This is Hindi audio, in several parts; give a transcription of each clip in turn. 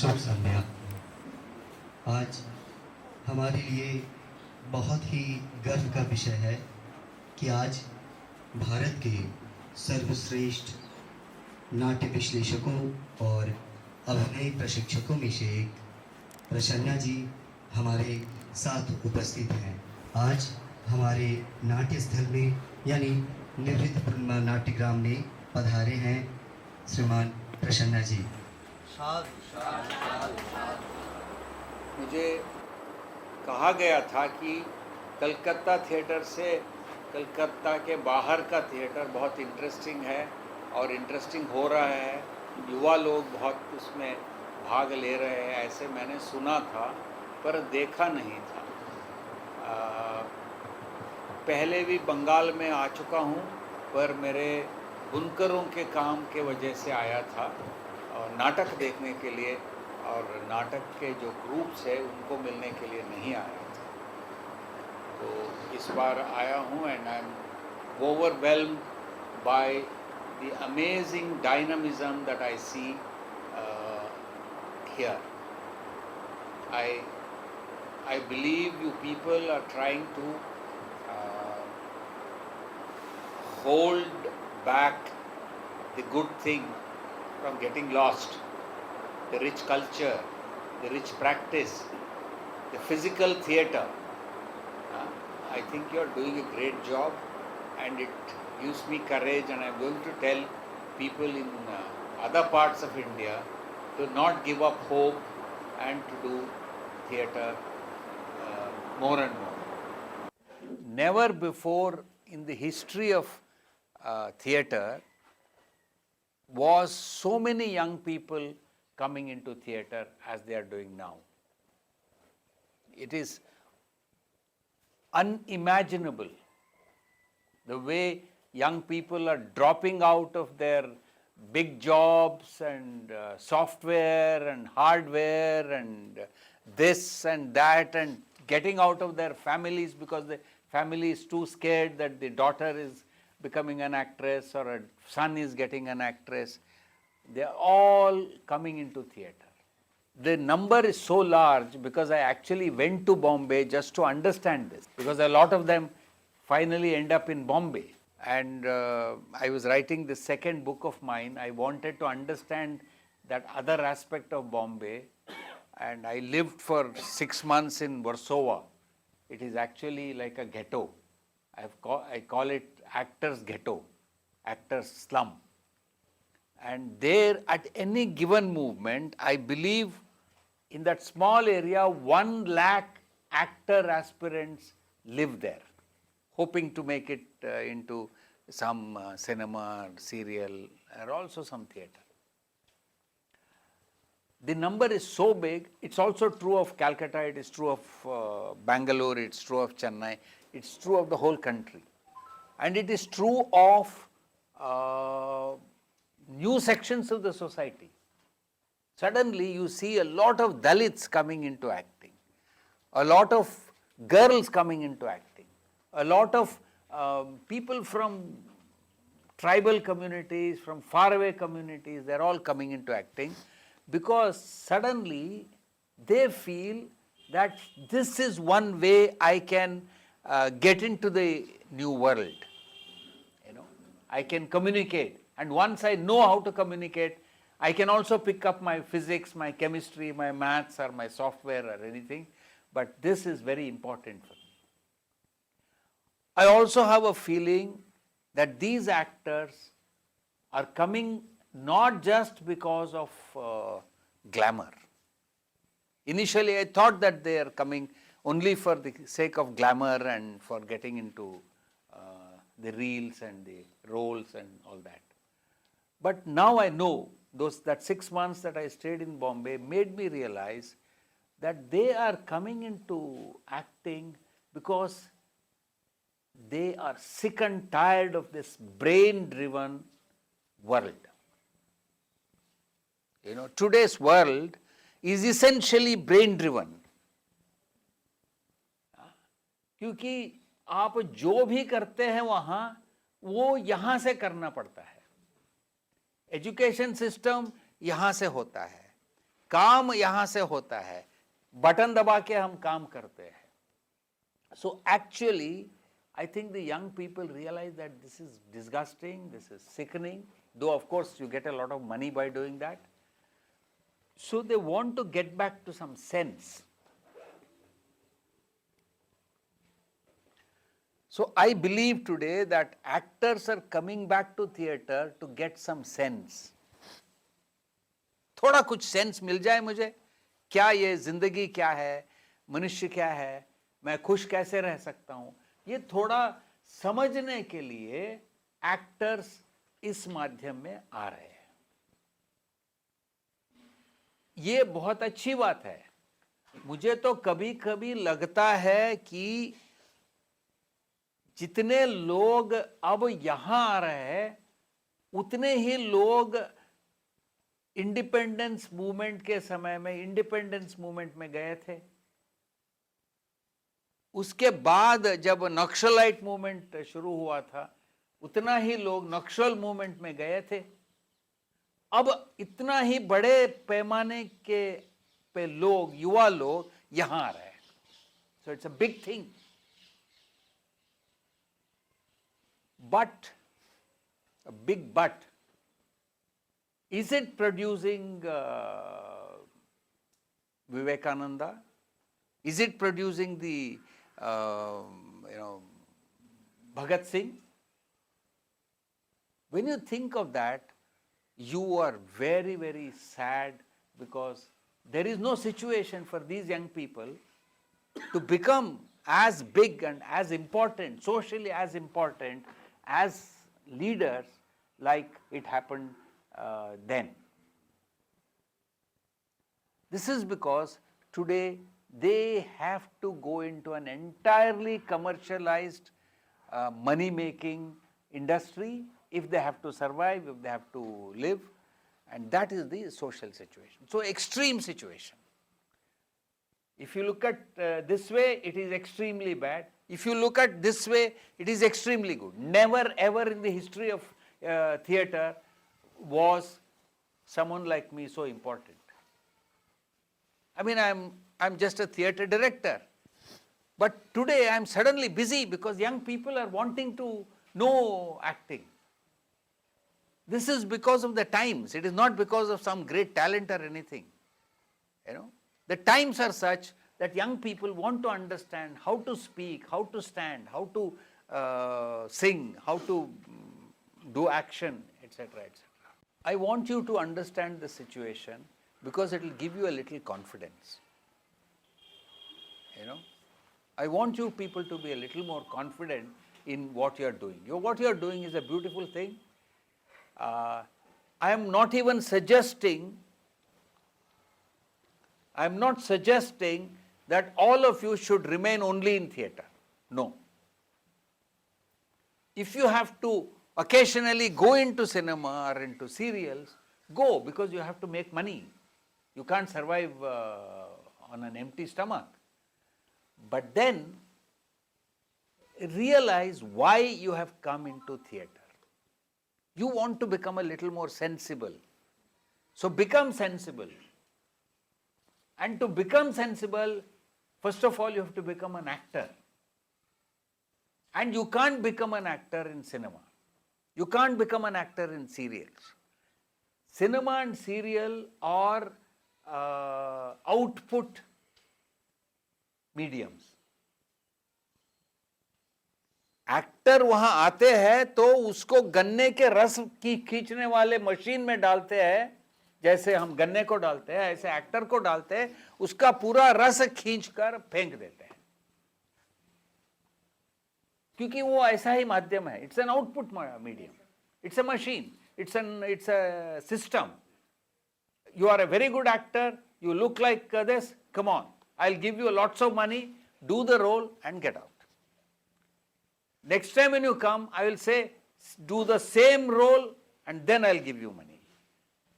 शुभ संध्या। आज हमारे लिए बहुत ही गर्व का विषय है कि आज भारत के सर्वश्रेष्ठ नाट्य विश्लेषकों और अभिनय प्रशिक्षकों में से एक प्रसन्ना जी हमारे साथ उपस्थित हैं। आज हमारे नाट्य स्थल में यानी निवृत्त ब्रह्मा नाट्यग्राम में पधारे हैं श्रीमान प्रसन्ना जी। मुझे कहा गया था कि कलकत्ता थिएटर से कलकत्ता के बाहर का थिएटर बहुत इंटरेस्टिंग है और इंटरेस्टिंग हो रहा है, युवा लोग बहुत उसमें भाग ले रहे हैं, ऐसे मैंने सुना था पर देखा नहीं था। पहले भी बंगाल में आ चुका हूँ पर मेरे बुनकरों के काम के वजह से आया था और नाटक देखने के लिए, और नाटक के जो ग्रुप्स है उनको मिलने के लिए नहीं आया था। तो इस बार आया हूँ and I am overwhelmed by the amazing dynamism that I see here. I believe you people are trying to hold back the good thing from getting lost, the rich culture, the rich practice, the physical theatre. I think you are doing a great job and it gives me courage, and I am going to tell people in other parts of India to not give up hope and to do theatre more and more. Never before in the history of theatre was so many young people coming into theatre as they are doing now. It is unimaginable the way young people are dropping out of their big jobs and software and hardware and this and that, and getting out of their families because the family is too scared that the daughter is becoming an actress or a son is getting an actress. They are all coming into theatre. The number is so large because I actually went to Bombay just to understand this, because a lot of them finally end up in Bombay. And I was writing the second book of mine. I wanted to understand that other aspect of Bombay, and I lived for 6 months in Warsaw. It is actually like a ghetto. I call it actors ghetto, actors slum. And there at any given movement, I believe in that small area, 1 lakh actor aspirants live there, hoping to make it into some cinema, serial, or also some theatre. The number is so big. It's also true of Calcutta, it is true of Bangalore, it's true of Chennai, it's true of the whole country. And it is true of new sections of the society. Suddenly you see a lot of Dalits coming into acting, a lot of girls coming into acting, a lot of people from tribal communities, from faraway communities, they're all coming into acting because suddenly they feel that this is one way I can get into the new world. I can communicate, and once I know how to communicate, I can also pick up my physics, my chemistry, my maths, or my software or anything, but this is very important for me. I also have a feeling that these actors are coming not just because of glamour. Initially, I thought that they are coming only for the sake of glamour and for getting into the reels and the roles and all that. But now I know that 6 months that I stayed in Bombay made me realize that they are coming into acting because they are sick and tired of this brain-driven world. Today's world is essentially brain-driven. क्योंकि आप जो भी करते हैं वहाँ वो यहाँ से करना पड़ता है. एजुकेशन सिस्टम यहाँ से होता है, काम यहां से होता है, बटन दबा के हम काम करते हैं. So actually, I think the young people realize that this is disgusting, this is sickening, though of course you get a lot of money by doing that. So they want to get back to some sense. So I believe today that actors are coming back to theatre to get some sense. थोड़ा कुछ सेंस मिल जाए मुझे, क्या ये जिंदगी क्या है, मनुष्य क्या है, मैं खुश कैसे रह सकता हूं, ये थोड़ा समझने के लिए एक्टर्स इस माध्यम में आ रहे हैं. ये बहुत अच्छी बात है. मुझे तो कभी कभी लगता है कि जितने लोग अब यहां आ रहे हैं उतने ही लोग इंडिपेंडेंस मूवमेंट के समय में इंडिपेंडेंस मूवमेंट में गए थे. उसके बाद जब नक्सलाइट मूवमेंट शुरू हुआ था उतना ही लोग नक्सल मूवमेंट में गए थे. अब इतना ही बड़े पैमाने के पे लोग, युवा लोग यहां आ रहे हैं. So it's a big thing. But a big but, is it producing Vivekananda? Is it producing the Bhagat Singh? When you think of that, you are very, very sad, because there is no situation for these young people to become as big and as important, socially as important as leaders like it happened then. This is because today they have to go into an entirely commercialized money making industry if they have to survive, if they have to live, and that is the social situation. So extreme situation. If you look at this way, it is extremely bad. If you look at this way, it is extremely good. Never ever in the history of theatre was someone like me so important. I mean, I'm just a theatre director, but today I'm suddenly busy because young people are wanting to know acting. This is because of the times. It is not because of some great talent or anything. The times are such that young people want to understand how to speak, how to stand, how to sing, how to do action, etc., etc. I want you to understand the situation because it will give you a little confidence. I want you people to be a little more confident in what you are doing. What you are doing is a beautiful thing. I am not even suggesting, I am not suggesting that all of you should remain only in theatre. No. If you have to occasionally go into cinema or into serials, go, because you have to make money. You can't survive on an empty stomach. But then realize why you have come into theatre. You want to become a little more sensible. So become sensible. And to become sensible, first of all, you have to become an actor. And you can't become an actor in cinema. You can't become an actor in serials. Cinema and serial are output mediums. Actor वहां आते हैं तो उसको गन्ने के रस की खींचने वाले मशीन में डालते हैं, जैसे हम गन्ने को डालते हैं ऐसे एक्टर को डालते हैं, उसका पूरा रस खींचकर फेंक देते हैं, क्योंकि वो ऐसा ही माध्यम है. It's an output medium, it's a machine, it's a system. You are a very good actor, you look like this, come on, I'll give you lots of money, do the role and get out. Next time when you come, I will say, do the same role and then I'll give you money.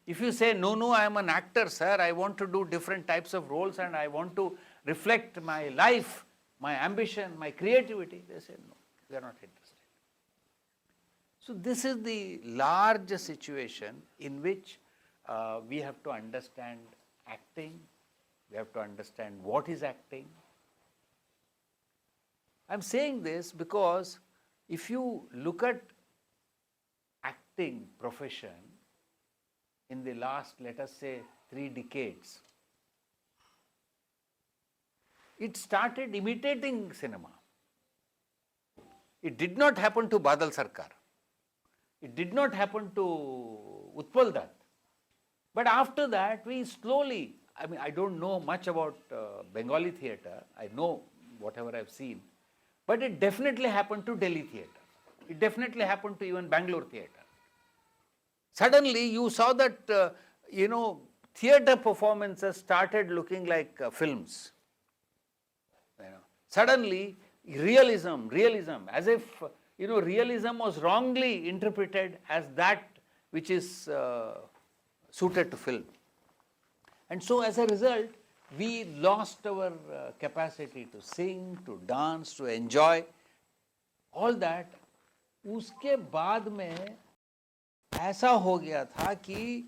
If you say, no, I am an actor, sir, I want to do different types of roles and I want to reflect my life, my ambition, my creativity, they say, no, we are not interested. So this is the large situation in which we have to understand acting, we have to understand what is acting. I'm saying this because if you look at acting profession in the last, let us say, 3 decades, it started imitating cinema. It did not happen to Badal Sarkar. It did not happen to Utpal Dutt. But after that, we slowly, I mean, I don't know much about Bengali theatre. I know whatever I've seen. But it definitely happened to Delhi theatre. It definitely happened to even Bangalore theatre. Suddenly, you saw that, theatre performances started looking like films. Suddenly, realism, as if, realism was wrongly interpreted as that which is suited to film. And so as a result, we lost our capacity to sing, to dance, to enjoy, all that. उसके बाद में ऐसा हो गया था कि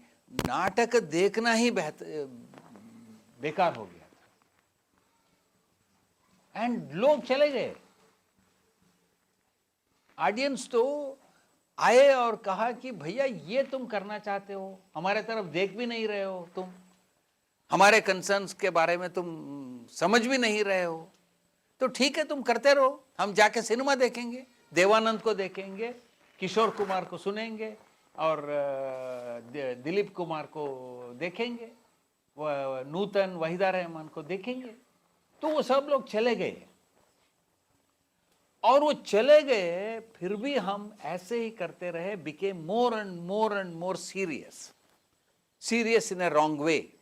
नाटक देखना ही बेकार हो गया था, एंड लोग चले गए. ऑडियंस तो आए और कहा कि भैया ये तुम करना चाहते हो, हमारे तरफ देख भी नहीं रहे हो, तुम हमारे कंसर्न्स के बारे में तुम समझ भी नहीं रहे हो, तो ठीक है तुम करते रहो, हम जाके सिनेमा देखेंगे, देवानंद को देखेंगे, किशोर कुमार को सुनेंगे और दिलीप कुमार को देखेंगे, नूतन वहीदा रहमान को देखेंगे. तो वो सब लोग चले गए, और वो चले गए, फिर भी हम ऐसे ही करते रहे. Became more and more serious in a wrong way.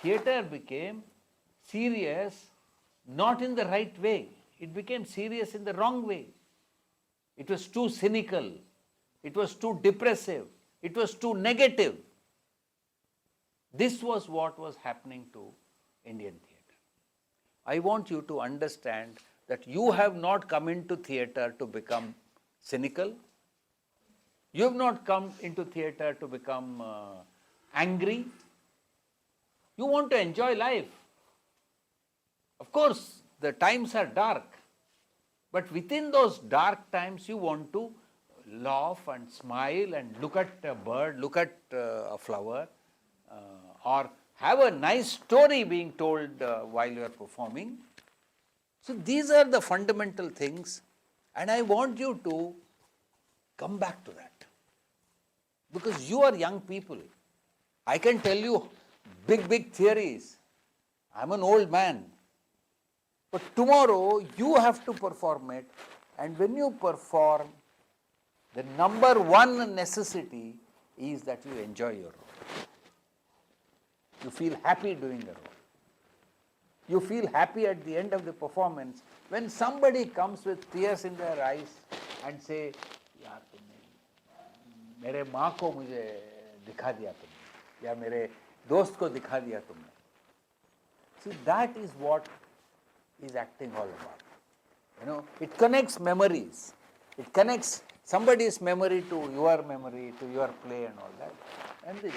Theatre became serious not in the right way. It became serious in the wrong way. It was too cynical. It was too depressive. It was too negative. This was what was happening to Indian theatre. I want you to understand that you have not come into theatre to become cynical. You have not come into theatre to become angry. You want to enjoy life. Of course, the times are dark, but within those dark times, you want to laugh and smile and look at a bird, look at a flower, or have a nice story being told while you are performing. So these are the fundamental things, and I want you to come back to that. Because you are young people. I can tell you big theories. I'm an old man. But tomorrow you have to perform it, and when you perform, the number one necessity is that you enjoy your role. You feel happy doing the role. You feel happy at the end of the performance when somebody comes with tears in their eyes and say, यार तुमने मेरे माँ को मुझे दिखा दिया तुमने, या मेरे दोस्त को दिखा दिया तुमने. See, that is what is acting all about. It connects memories. It connects somebody's memory to your memory, to your play and all that, and the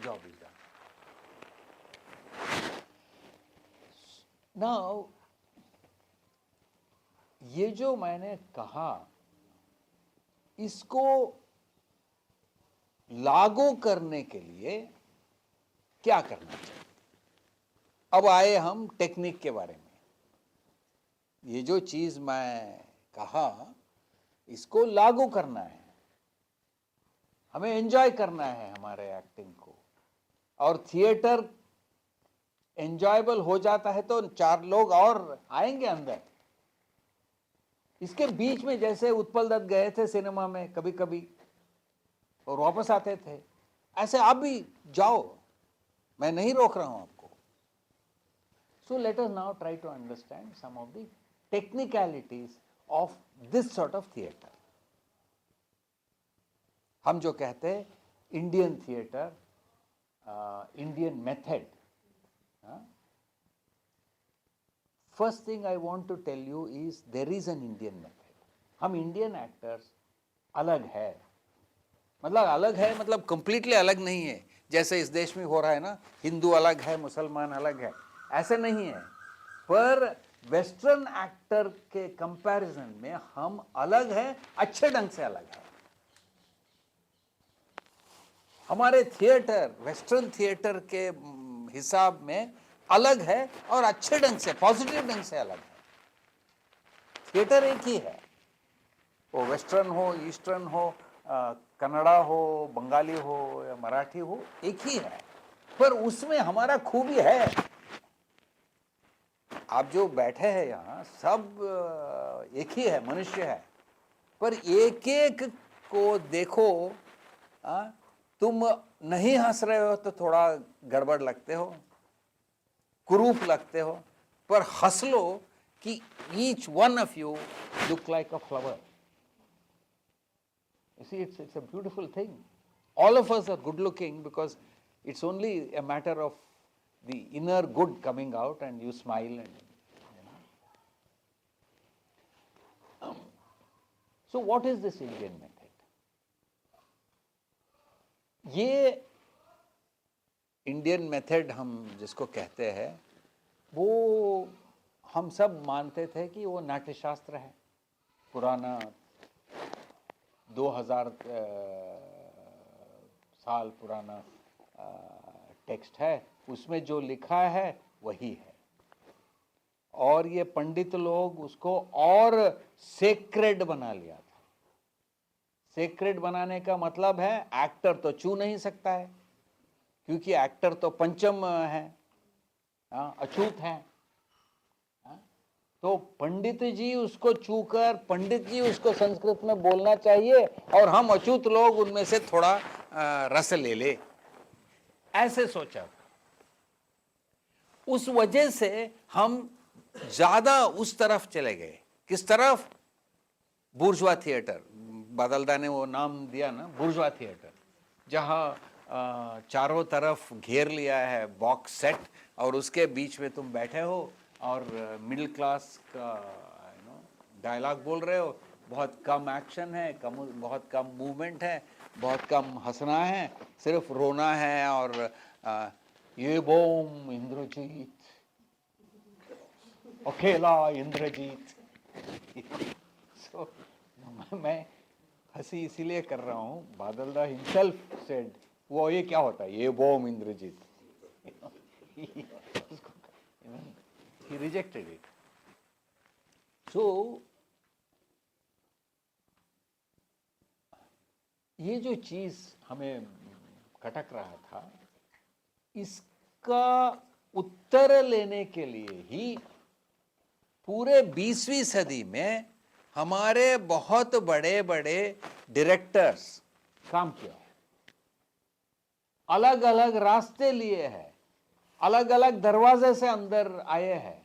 job is done. Now, ये जो मैंने कहा, इसको लागू करने के लिए क्या करना चाहिए? अब आए हम टेक्निक के बारे में. ये जो चीज मैं कहा, इसको लागू करना है, हमें एंजॉय करना है हमारे एक्टिंग को, और थिएटर एंजॉयबल हो जाता है तो 4 लोग और आएंगे अंदर. इसके बीच में जैसे उत्पल दत्त गए थे सिनेमा में कभी कभी और वापस आते थे, ऐसे आप भी जाओ, मैं नहीं रोक रहा हूं आपको. So let us now try to understand some of the technicalities of this sort of theatre. हम जो कहते हैं Indian theatre, Indian method. First thing I want to tell you is there is an Indian method. हम इंडियन एक्टर्स अलग है, मतलब अलग है, मतलब completely अलग नहीं है. जैसे इस देश में हो रहा है ना, हिंदू अलग है मुसलमान अलग है, ऐसे नहीं है। पर वेस्टर्न एक्टर के कंपैरिजन में हम अलग हैं, अच्छे ढंग से अलग है। हमारे थिएटर वेस्टर्न थिएटर के हिसाब में अलग है और अच्छे ढंग से, पॉजिटिव ढंग से अलग है। थिएटर एक ही है, वो वेस्टर्न हो, ईस्टर्न हो, कन्नड़ा हो, बंगाली हो या मराठी हो, एक ही है। पर उसमें हमारा खूबी है। आप जो बैठे हैं यहाँ सब एक ही है, मनुष्य है, पर एक एक को देखो। तुम नहीं हंस रहे हो तो थोड़ा गड़बड़ लगते हो, कुरूप लगते हो, पर हंस लो कि each one of you look like a flower. You see, it's a beautiful thing. All of us are good looking because it's only a matter of the inner good coming out and you smile and so what is this Indian method? ये इंडियन मेथड हम जिसको कहते हैं, वो हम सब मानते थे कि वो नाट्यशास्त्र है, पुराना 2000 साल पुराना टेक्स्ट है, उसमें जो लिखा है वही है। और ये पंडित लोग उसको और सेक्रेड बना लिया था। सेक्रेड बनाने का मतलब है एक्टर तो छू नहीं सकता है, क्योंकि एक्टर तो पंचम है, अछूत है। तो पंडित जी उसको छूकर, पंडित जी उसको संस्कृत में बोलना चाहिए और हम अछूत लोग उनमें से थोड़ा रस ले ले, ऐसे सोचा। उस वजह से हम ज्यादा उस तरफ चले गए। किस तरफ? बुर्जुआ थिएटर। बादलदा ने वो नाम दिया ना, बुर्जुआ थिएटर, जहाँ चारों तरफ घेर लिया है बॉक्स सेट और उसके बीच में तुम बैठे हो और मिडिल क्लास का डायलॉग बोल रहे हो। बहुत कम एक्शन है, बहुत कम मूवमेंट है, बहुत कम हंसना है, सिर्फ रोना है और ये बोम इंद्रजीत, अकेला इंद्रजीत। so, मैं हंसी इसीलिए कर रहा हूँ, बादलदा हिमसेल्फ सेड, वो ये क्या होता है, ये बोम Indrajit. He rejected it. So, ये जो चीज हमें खटक रहा था, इसका उत्तर लेने के लिए ही पूरे 20वीं सदी में हमारे बहुत बड़े बड़े डायरेक्टर्स काम किया, अलग अलग रास्ते लिए हैं, अलग अलग दरवाजे से अंदर आए हैं,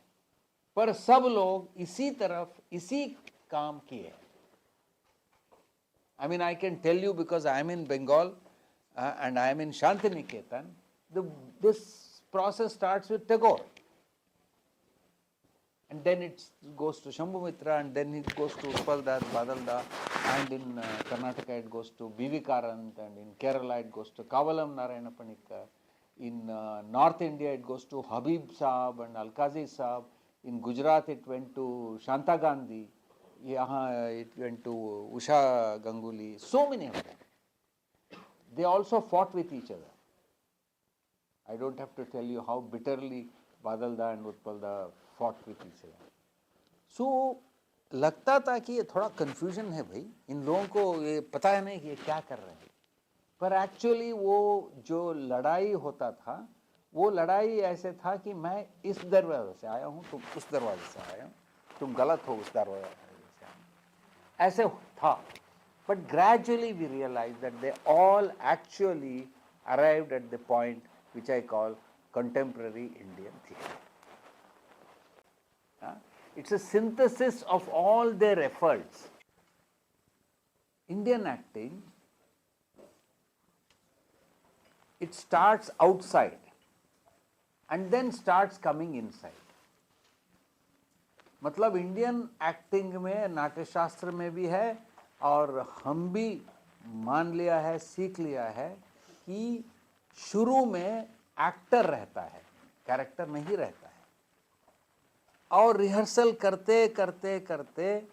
पर सब लोग इसी तरफ इसी काम किए। I mean, I can tell you because I am in Bengal and I am in Shantiniketan, this process starts with Tagore. And then it goes to Shambhumitra, and then it goes to Utpal Das, Badalda, and in Karnataka it goes to B.V. Karant, and in Kerala it goes to Kavalam Narayana Panikkar. In North India it goes to Habib Saab and Alkazi Saab. In Gujarat it went to Shanta Gandhi. It went to Usha Ganguly. So many of them. They also fought with each other. I don't have to tell you how bitterly Badalda and Utpalda fought with each other. So, लगता था कि ये थोड़ा confusion है भाई, इन लोगों को ये पता है नहीं कि ये क्या कर रहे हैं। पर एक्चुअली वो जो लड़ाई होता था, वो लड़ाई ऐसे था कि मैं इस दरवाजे से आया हूँ, तुम उस दरवाजे से आए हो, तुम गलत हो उस दरवाजे से, ऐसे था। But gradually we realized that they all actually arrived at the point which I call contemporary Indian theatre. It's a synthesis of all their efforts. Indian acting, it starts outside and then starts coming inside. मतलब इंडियन एक्टिंग में, नाट्य शास्त्र में भी है, और हम भी मान लिया है, सीख लिया है कि शुरू में एक्टर रहता है, कैरेक्टर नहीं रहता है, और रिहर्सल करते करते करते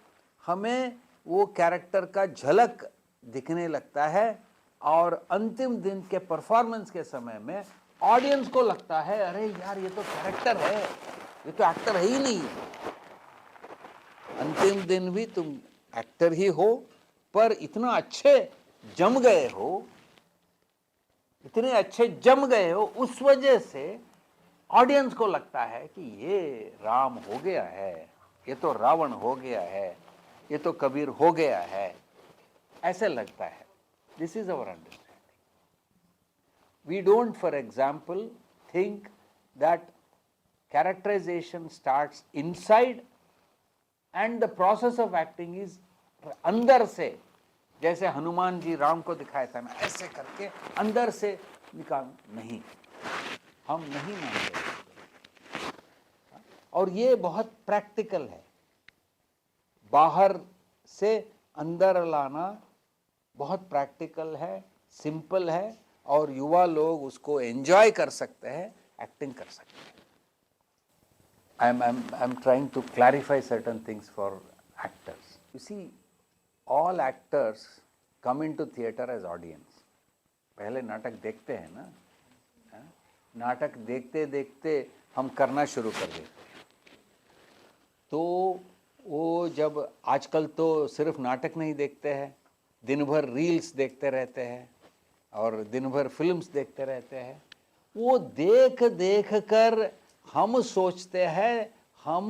हमें वो कैरेक्टर का झलक दिखने लगता है, और अंतिम दिन के परफॉर्मेंस के समय में ऑडियंस को लगता है अरे यार ये तो कैरेक्टर है, ये तो एक्टर है ही नहीं। अंतिम दिन भी तुम एक्टर ही हो, पर इतना अच्छे जम गए हो, इतने अच्छे जम गए हो, उस वजह से ऑडियंस को लगता है कि ये राम हो गया है, ये तो रावण हो गया है, ये तो कबीर हो गया है, ऐसे लगता है। This is our understanding. We don't for example think that characterization starts inside and the process of acting is अंदर से। जैसे हनुमान जी राम को दिखाया था ना, ऐसे करके अंदर से निकाल, नहीं, हम नहीं मानते। और ये बहुत प्रैक्टिकल है, बाहर से अंदर लाना बहुत प्रैक्टिकल है, सिंपल है, और युवा लोग उसको एंजॉय कर सकते हैं, एक्टिंग कर सकते हैं। I'm trying to clarify certain things for actors. You see, all actors come into theatre as audience. पहले नाटक देखते हैं ना, नाटक देखते देखते हम करना शुरू कर देते हैं। तो वो जब आजकल तो सिर्फ नाटक नहीं देखते हैं, दिन भर रील्स देखते रहते हैं और दिन भर फिल्म्स देखते रहते हैं। वो देख देख कर हम सोचते हैं हम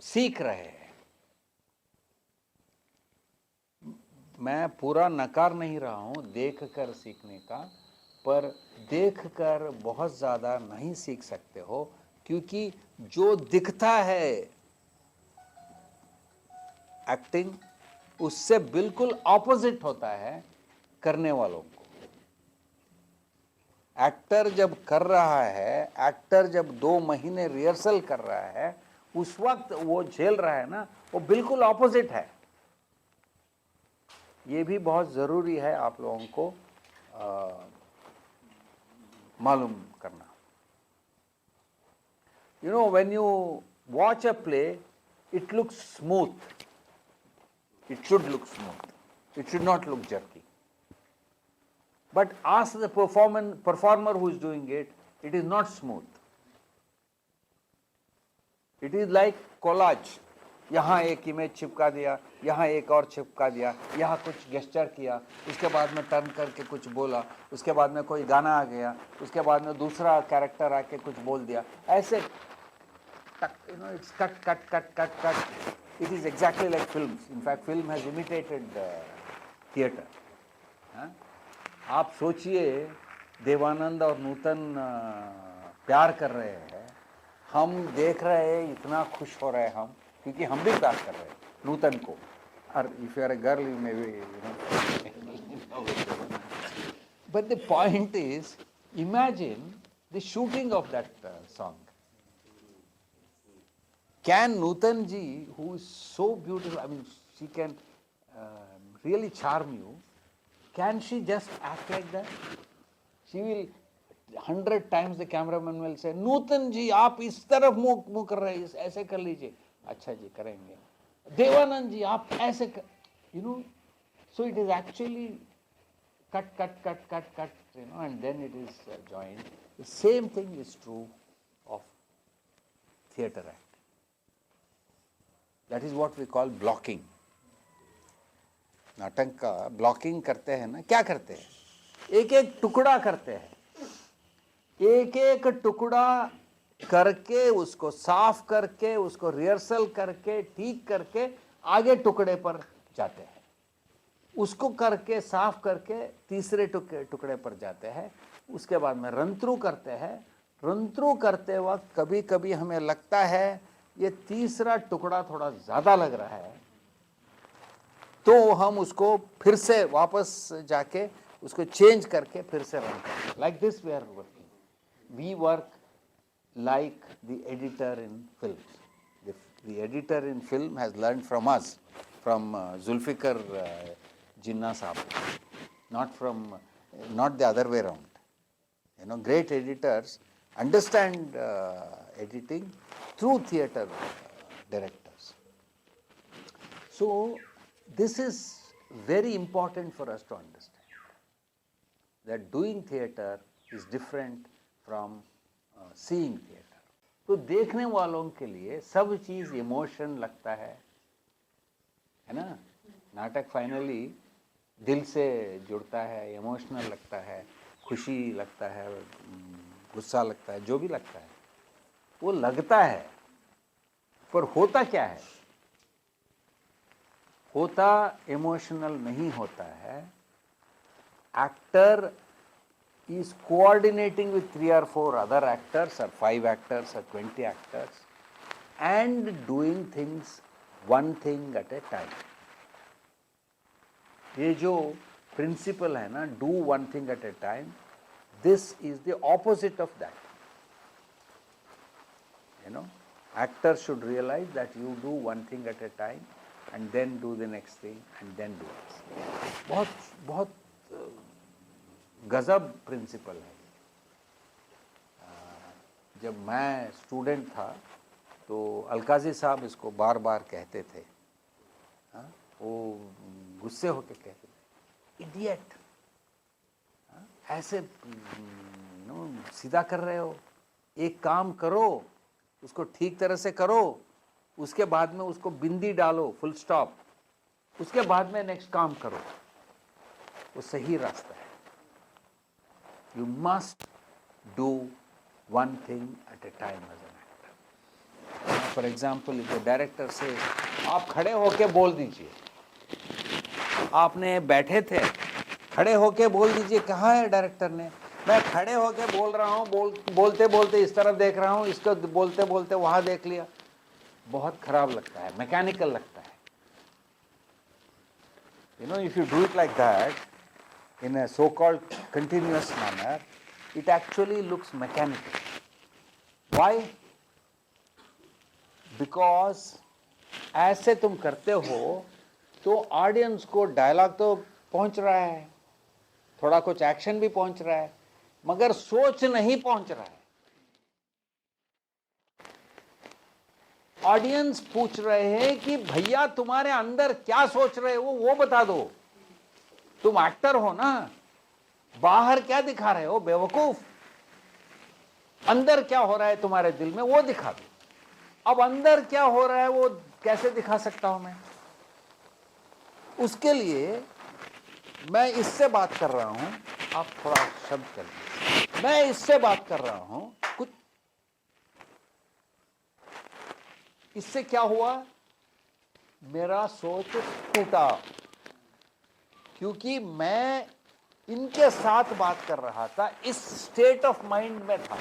सीख रहे हैं। मैं पूरा नकार नहीं रहा हूँ देख कर सीखने का, पर देख कर बहुत ज़्यादा नहीं सीख सकते हो, क्योंकि जो दिखता है एक्टिंग, उससे बिल्कुल ऑपोजिट होता है करने वालों को। एक्टर जब कर रहा है, एक्टर जब 2 महीने रिहर्सल कर रहा है, उस वक्त वो झेल रहा है ना, वो बिल्कुल ऑपोजिट है। ये भी बहुत ज़रूरी है आप लोगों को मालूम करना। You know, when you watch a play, it looks smooth. It should look smooth. It should not look jerky. But ask the performer who is doing it, it is not smooth. It is like collage. यहाँ एक इमेज चिपका दिया, यहाँ एक और चिपका दिया, यहाँ कुछ गेस्चर किया, उसके बाद में टर्न करके कुछ बोला, उसके बाद में कोई गाना आ गया, उसके बाद में दूसरा कैरेक्टर आके कुछ बोल दिया, ऐसे it's cut. It is exactly like films. In fact, film has imitated theatre. आप सोचिए, देवानंद और नूतन प्यार कर रहे हैं, हम देख रहे हैं, इतना खुश हो रहे हैं हम, क्योंकि हम भी प्यार कर रहे हैं नूतन को। और if you are a girl, you may be, but the point is, imagine the shooting of that song. Can Nutan ji, who is so beautiful, I mean, she can really charm you, can she just act like that? She will 100 times the cameraman will say, नूतन जी आप इस तरफ मुंह कर रहे हैं, ऐसे कर लीजिए। अच्छा जी करेंगे। देवानंद जी आप ऐसे कर, you know, so it is actually cut, you know, and then it is joined. The same thing is true of theatre acting. That is what we call blocking. नाटक का ब्लॉकिंग करते हैं ना, क्या करते हैं? एक एक टुकड़ा करते हैं, एक एक टुकड़ा करके उसको साफ करके, उसको रिहर्सल करके, ठीक करके आगे टुकड़े पर जाते हैं, उसको करके साफ करके तीसरे टुकड़े पर जाते हैं, उसके बाद में रन थ्रू करते हैं। रन थ्रू करते वक्त कभी कभी हमें लगता है ये तीसरा टुकड़ा थोड़ा ज़्यादा लग रहा है, तो हम उसको फिर से वापस जाके उसको चेंज करके फिर से रन करते हैं। Like this we are working, we work like the editor in films. The editor in film has learned from us, from Zulfikar Jinnah Sahab, not from not the other way around. You know, great editors understand editing through theatre directors. So this is very important for us to understand, that doing theatre is different from seeing theatre. तो देखने वालों के लिए सब चीज़ इमोशन लगता है ना. नाटक फाइनली दिल से जुड़ता है, इमोशनल लगता है, खुशी लगता है, गुस्सा लगता है, जो भी लगता है वो लगता है. पर होता क्या है? होता इमोशनल नहीं होता है. Actor is coordinating with 3 or 4 other actors or 5 actors or 20 actors and doing things one thing at a time. ये जो principle है ना, do one thing at a time, this is the opposite of that. You know, actors should realize that you do one thing at a time and then do the next thing and then do this. बहुत गजब प्रिंसिपल है. जब मैं स्टूडेंट था तो अलकाजी साहब इसको बार बार कहते थे. वो गुस्से होकर कहते थे, इडियट, ऐसे सीधा कर रहे हो, एक काम करो, उसको ठीक तरह से करो, उसके बाद में उसको बिंदी डालो, फुल स्टॉप, उसके बाद में नेक्स्ट काम करो. वो सही रास्ता है. You must do one thing at a time as an actor. For example, if the director says, आप खड़े होके बोल दीजिए, आपने बैठे थे, खड़े होके बोल दीजिए. कहाँ है डायरेक्टर ने? मैं खड़े होके बोल रहा हूँ, बोलते बोलते इस तरफ देख रहा हूँ, इसको बोलते बोलते वहाँ देख लिया. बहुत खराब लगता है, मैकेनिकल लगता है. You know, if you do it like that, in a so-called continuous manner, it actually looks mechanical. Why? Because ऐसे तुम करते हो तो ऑडियंस को डायलॉग तो पहुंच रहा है, थोड़ा कुछ एक्शन भी पहुंच रहा है, मगर सोच नहीं पहुंच रहा है. ऑडियंस पूछ रहे हैं कि भैया तुम्हारे अंदर क्या सोच रहे हो वो बता दो. तुम एक्टर हो ना, बाहर क्या दिखा रहे हो बेवकूफ, अंदर क्या हो रहा है तुम्हारे दिल में वो दिखा दो. अब अंदर क्या हो रहा है वो कैसे दिखा सकता हूं मैं? उसके लिए मैं इससे बात कर रहा हूं, आप थोड़ा शब्द कर लीजिए. मैं इससे बात कर रहा हूं, कुछ इससे क्या हुआ? मेरा सोच टूटा, क्योंकि मैं इनके साथ बात कर रहा था, इस स्टेट ऑफ माइंड में था,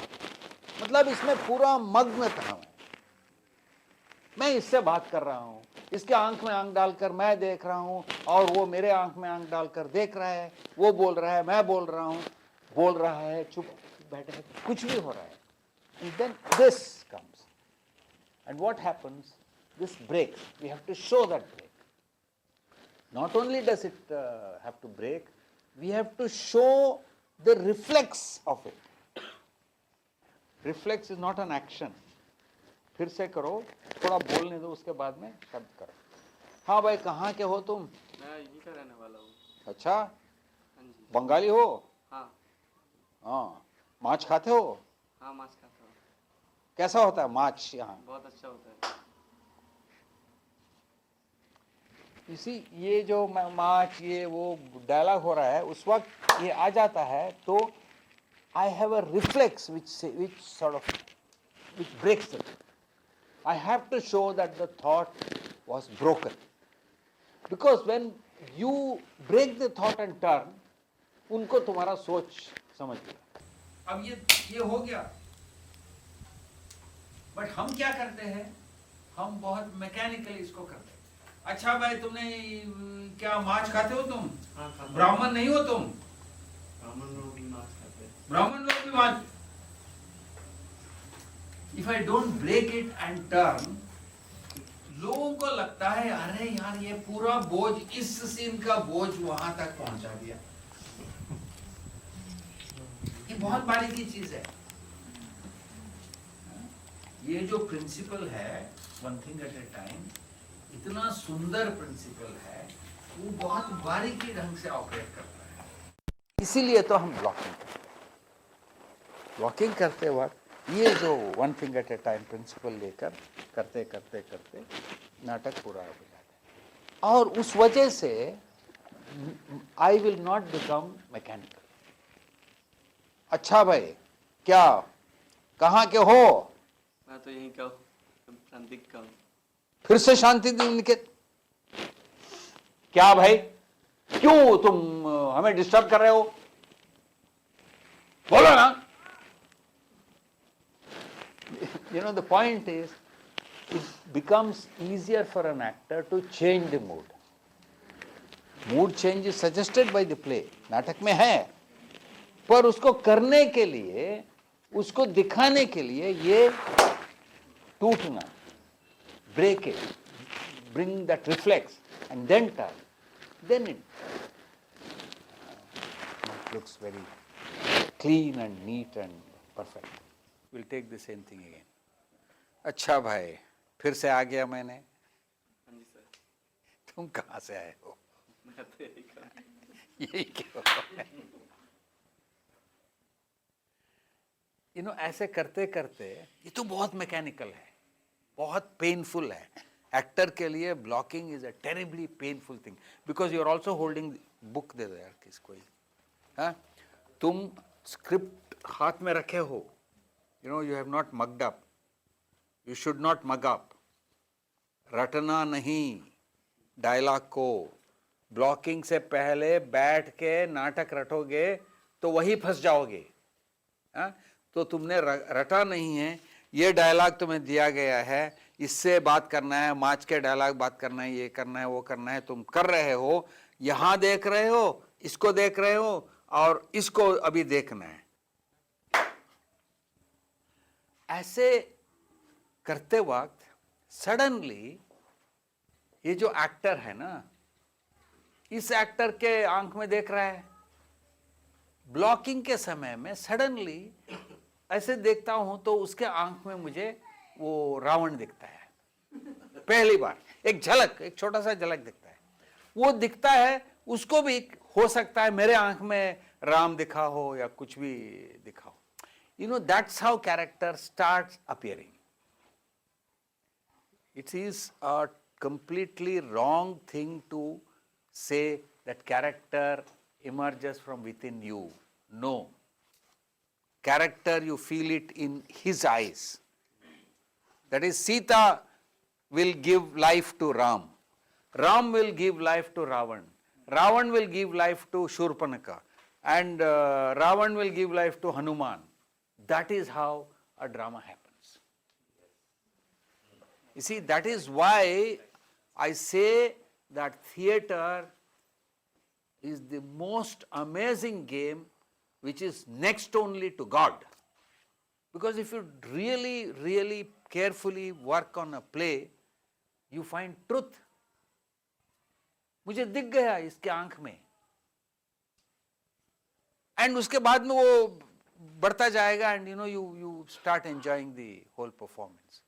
मतलब इसमें पूरा मग्न था. मैं इससे बात कर रहा हूं, इसके आंख में आंख डालकर मैं देख रहा हूं और वो मेरे आंख में आंख डालकर देख रहा है. वो बोल रहा है, मैं बोल रहा हूं, बोल रहा है, चुप बैठे है, कुछ भी हो रहा है. And then this comes. And what happens? This breaks. We have to show that break. Not only does it have to break, we have to show the reflex of it. Reflex is not an action. फिर से करो, थोड़ा बोलने दो, उसके बाद में शब्द करो. हाँ भाई, कहाँ के हो तुम? मैं यहीं का रहने वाला हूँ. अच्छा, हाँ जी. बंगाली हो? हाँ. हाँ. माछ खाते हो? हाँ, माछ खाता हूँ. कैसा होता है माछ यहाँ? बहुत अच्छा होता है. इसी ये जो माच ये वो डायलॉग हो रहा है, उस वक्त ये आ जाता है तो I have a reflex which breaks it. I have to show that the thought was broken, because when you break the thought and turn, उनको तुम्हारा सोच समझ गया. अब ये हो गया, बट हम क्या करते हैं? हम बहुत मैकेनिकली इसको करते हैं. अच्छा भाई, तुमने क्या माछ खाते हो तुम? हाँ, खाता हूँ. ब्राह्मण नहीं हो तुम? ब्राह्मण लोग भी माछ खाते हैं. ब्राह्मण लोग भी माछ. If I don't break it and turn, लोगों को लगता है अरे यार ये पूरा बोझ, इस सीन का बोझ वहां तक पहुंचा दिया. बहुत बारीकी चीज है। ये जो प्रिंसिपल है one thing at a time, इतना सुंदर प्रिंसिपल है, वो बहुत बारीकी ढंग से ऑपरेट करता है। इसीलिए तो हम ब्लॉकिंग करते हैं। ब्लॉकिंग करते वक्त ये जो one thing at a time principle लेकर करते करते करते नाटक पूरा हो जाता है। और उस वजह से I will not become mechanical. अच्छा भाई, क्या कहाँ के हो? मैं तो यहीं का हूँ, प्रांतिक का हूँ। फिर से शांति निकेत। क्या भाई, क्यों तुम हमें डिस्टर्ब कर रहे हो? बोलो ना। You know, the point is, it becomes easier for an actor to change the mood. Mood change is suggested by the play. नाटक में है, पर उसको करने के लिए, उसको दिखाने के लिए ये टूटना, break it, bring that reflex, and then turn. Then it looks very clean and neat and perfect. We'll take the same thing again. अच्छा भाई, फिर से आ गया मैंने। हाँ जी सर। तुम कहाँ से आए हो? मैं तो यहीं का हूँ। यही क्यों? ऐसे करते करते ये तो बहुत मैकेनिकल है, बहुत पेनफुल है। एक्टर के लिए blocking is a terribly painful thing, because you are also holding book दे दो यार किसको। हाँ, तुम स्क्रिप्ट हाथ में रखे हो, you have not mugged up, you should not mug up. रटना नहीं डायलॉग को। ब्लॉकिंग से पहले बैठ के नाटक रटोगे तो वही फंस जाओगे। हाँ, तो तुमने रटा नहीं है, ये डायलॉग तुम्हें दिया गया है, इससे बात करना है, माच के डायलॉग बात करना है, ये करना है, वो करना है, तुम कर रहे हो, यहां देख रहे हो, इसको देख रहे हो, और इसको अभी देखना है। ऐसे करते वक्त सडनली ये जो एक्टर है ना, इस एक्टर के आंख में देख रहा है। ब्लॉकिंग के समय में सडनली ऐसे देखता हूं तो उसके आंख में मुझे वो रावण दिखता है। पहली बार एक झलक, एक छोटा सा झलक दिखता है। वो दिखता है, उसको भी हो सकता है मेरे आंख में राम दिखा हो या कुछ भी दिखा हो। That's how character starts appearing. It is a completely wrong thing to say that character emerges from within you. No. Character, you feel it in his eyes. That is, Sita will give life to Ram. Ram will give life to Ravan. Ravan will give life to Shurpanaka. And Ravan will give life to Hanuman. That is how a drama happens. You see, that is why I say that theatre is the most amazing game which is next only to God. Because if you really, really carefully work on a play, you find truth. मुझे दिख गया इसके आंख में, एंड उसके बाद में वो बढ़ता जाएगा, and you start enjoying the whole performance.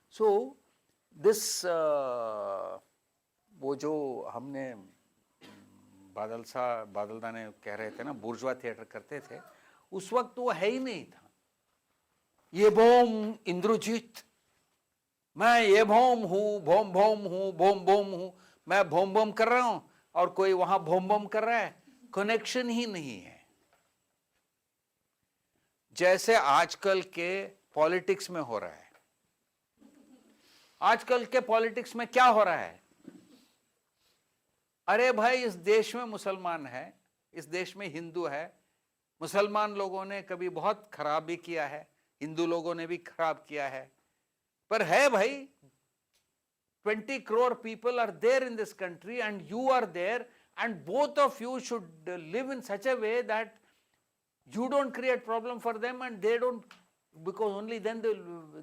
So this वो जो हमने बादलदा ने कह रहे थे ना, बुर्जुआ थिएटर करते थे, उस वक्त वो है ही नहीं था। ये भोम इंद्रजीत, मैं ये भोम हूं, भोम भोम हूं, भोम भोम हूं, मैं भोम भोम कर रहा हूं और कोई वहां भोम भोम कर रहा है। कनेक्शन ही नहीं है। जैसे आजकल के पॉलिटिक्स में हो रहा है। आजकल के पॉलिटिक्स में क्या हो रहा है? अरे भाई, इस देश में मुसलमान है, इस देश में हिंदू है। मुसलमान लोगों ने कभी बहुत खराब भी किया है, हिंदू लोगों ने भी खराब किया है, पर है भाई, 20 crore people are there in this country and you are there, and both of you should live in such a way that you don't create problem for them and they don't, because only then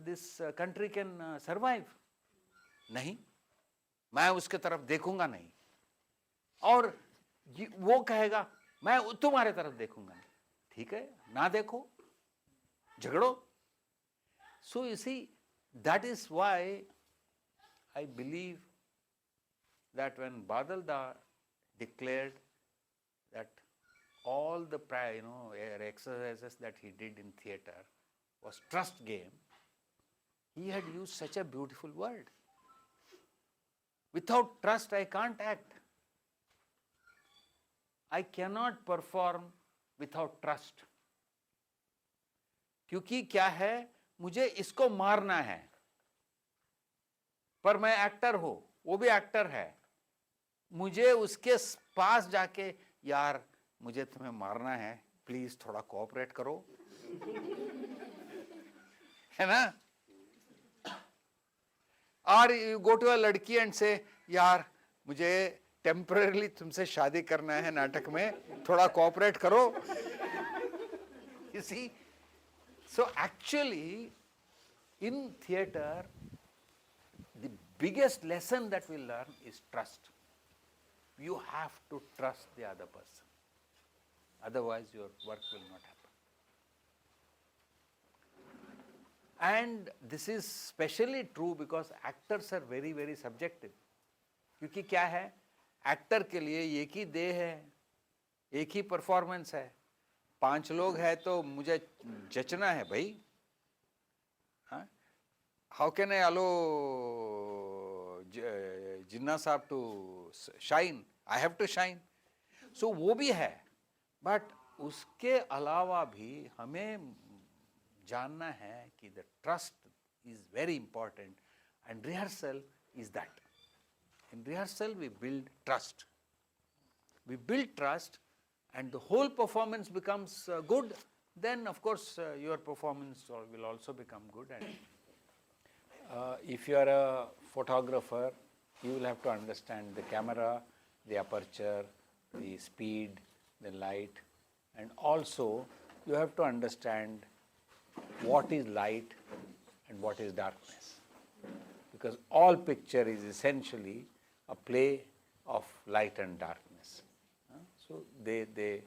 this country can survive. नहीं, मैं उसके तरफ देखूंगा नहीं, और वो कहेगा मैं तुम्हारे तरफ देखूंगा नहीं। ठीक है, ना देखो, झगड़ो. So you see, that is why I believe that when Badal Da declared that all the exercises that he did in theatre was trust game, he had used such a beautiful word. Without trust, I can't act. I cannot perform without trust. क्योंकि क्या है, मुझे इसको मारना है, पर मैं एक्टर हूं, वो भी एक्टर है. मुझे उसके पास जाके, यार मुझे तुम्हें मारना है, प्लीज थोड़ा कोऑपरेट करो, है ना. और यू गो टू अ लड़की एंड से, यार मुझे टेम्पररी तुमसे शादी करना है नाटक में, थोड़ा कोऑपरेट करो. You see, so actually in theatre, the biggest lesson that we learn is trust. You have to trust the other person. Otherwise, your work will not happen. And this is specially true because actors are very, very subjective. क्योंकि क्या है, एक्टर के लिए एक ही देह है, एक ही परफॉर्मेंस है. 5 लोग हैं तो मुझे जचना है भाई. How can I allow Jinnah Saab to shine? I have to shine. So वो भी है, but उसके अलावा भी हमें जानना है कि the trust is very important, and rehearsal is that. In rehearsal we build trust. We build trust, and the whole performance becomes good. Then of course your performance will also become good. And if you are a photographer, you will have to understand the camera, the aperture, the speed, the light, and also you have to understand what is light and what is darkness. Because all picture is essentially a play of light and darkness. So they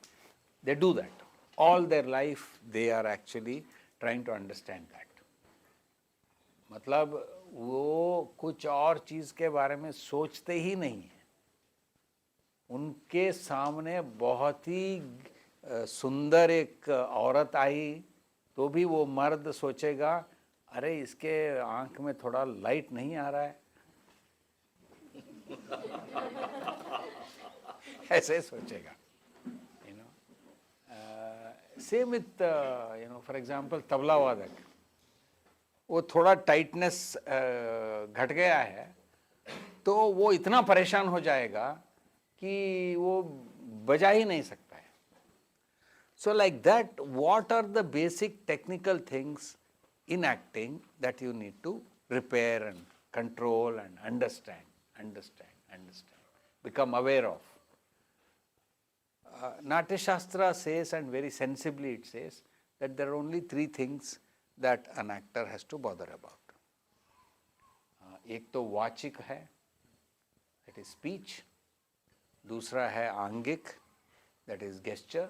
do that. All their life they are actually trying to understand that. मतलब वो कुछ और चीज़ के बारे में सोचते ही नहीं है. उनके सामने बहुत ही सुंदर एक औरत आई तो भी वो मर्द सोचेगा, अरे इसके आंख में थोड़ा लाइट नहीं आ रहा है. ऐसे सोचेगा. Same with for example tabla वादक. वो थोड़ा टाइटनेस घट गया है तो वो इतना परेशान हो जाएगा कि वो बजा ही नहीं सकता है. So like that, what are the basic technical things in acting that you need to repair and control and understand, become aware of. Natya Shastra says, and very sensibly it says, that there are only 3 things that an actor has to bother about. एक तो वाचिक है, that is speech. दूसरा है आंगिक, that is gesture.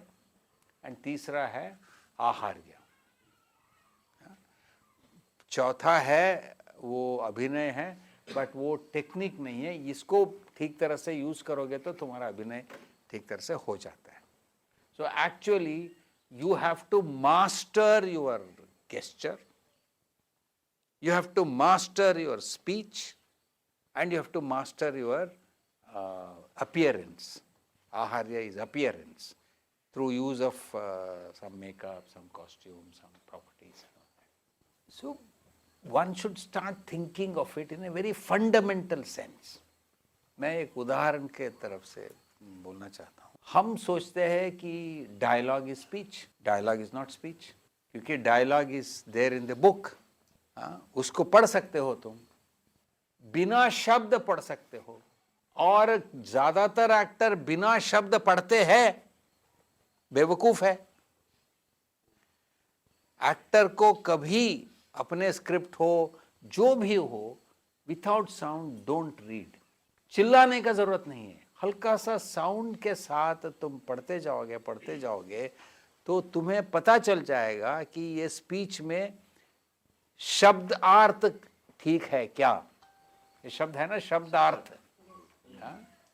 And तीसरा है आहार्य. चौथा है वो अभिनय है, बट वो टेक्निक नहीं है. इसको ठीक तरह से यूज करोगे तो तुम्हारा अभिनय ठीक तरह से हो जाता है. So actually you have to master your gesture, you have to master your speech, and you have to master your appearance. Aharya is appearance, through use of some makeup, some costume, some properties. So one should start thinking of it in a very fundamental sense. मैं एक उदाहरण के तरफ से बोलना चाहता हूँ. हम सोचते हैं कि dialogue is speech. Dialogue is not speech, क्योंकि dialogue is there in the book. उसको पढ़ सकते हो तुम, बिना शब्द पढ़ सकते हो. और ज्यादातर एक्टर बिना शब्द पढ़ते हैं, बेवकूफ है. एक्टर को कभी अपने स्क्रिप्ट हो, जो भी हो, विदाउट साउंड डोंट रीड. चिल्लाने का जरूरत नहीं है. हल्का सा साउंड के साथ तुम पढ़ते जाओगे तो तुम्हें पता चल जाएगा कि ये स्पीच में शब्दार्थ ठीक है क्या। ये शब्द है ना, शब्दार्थ,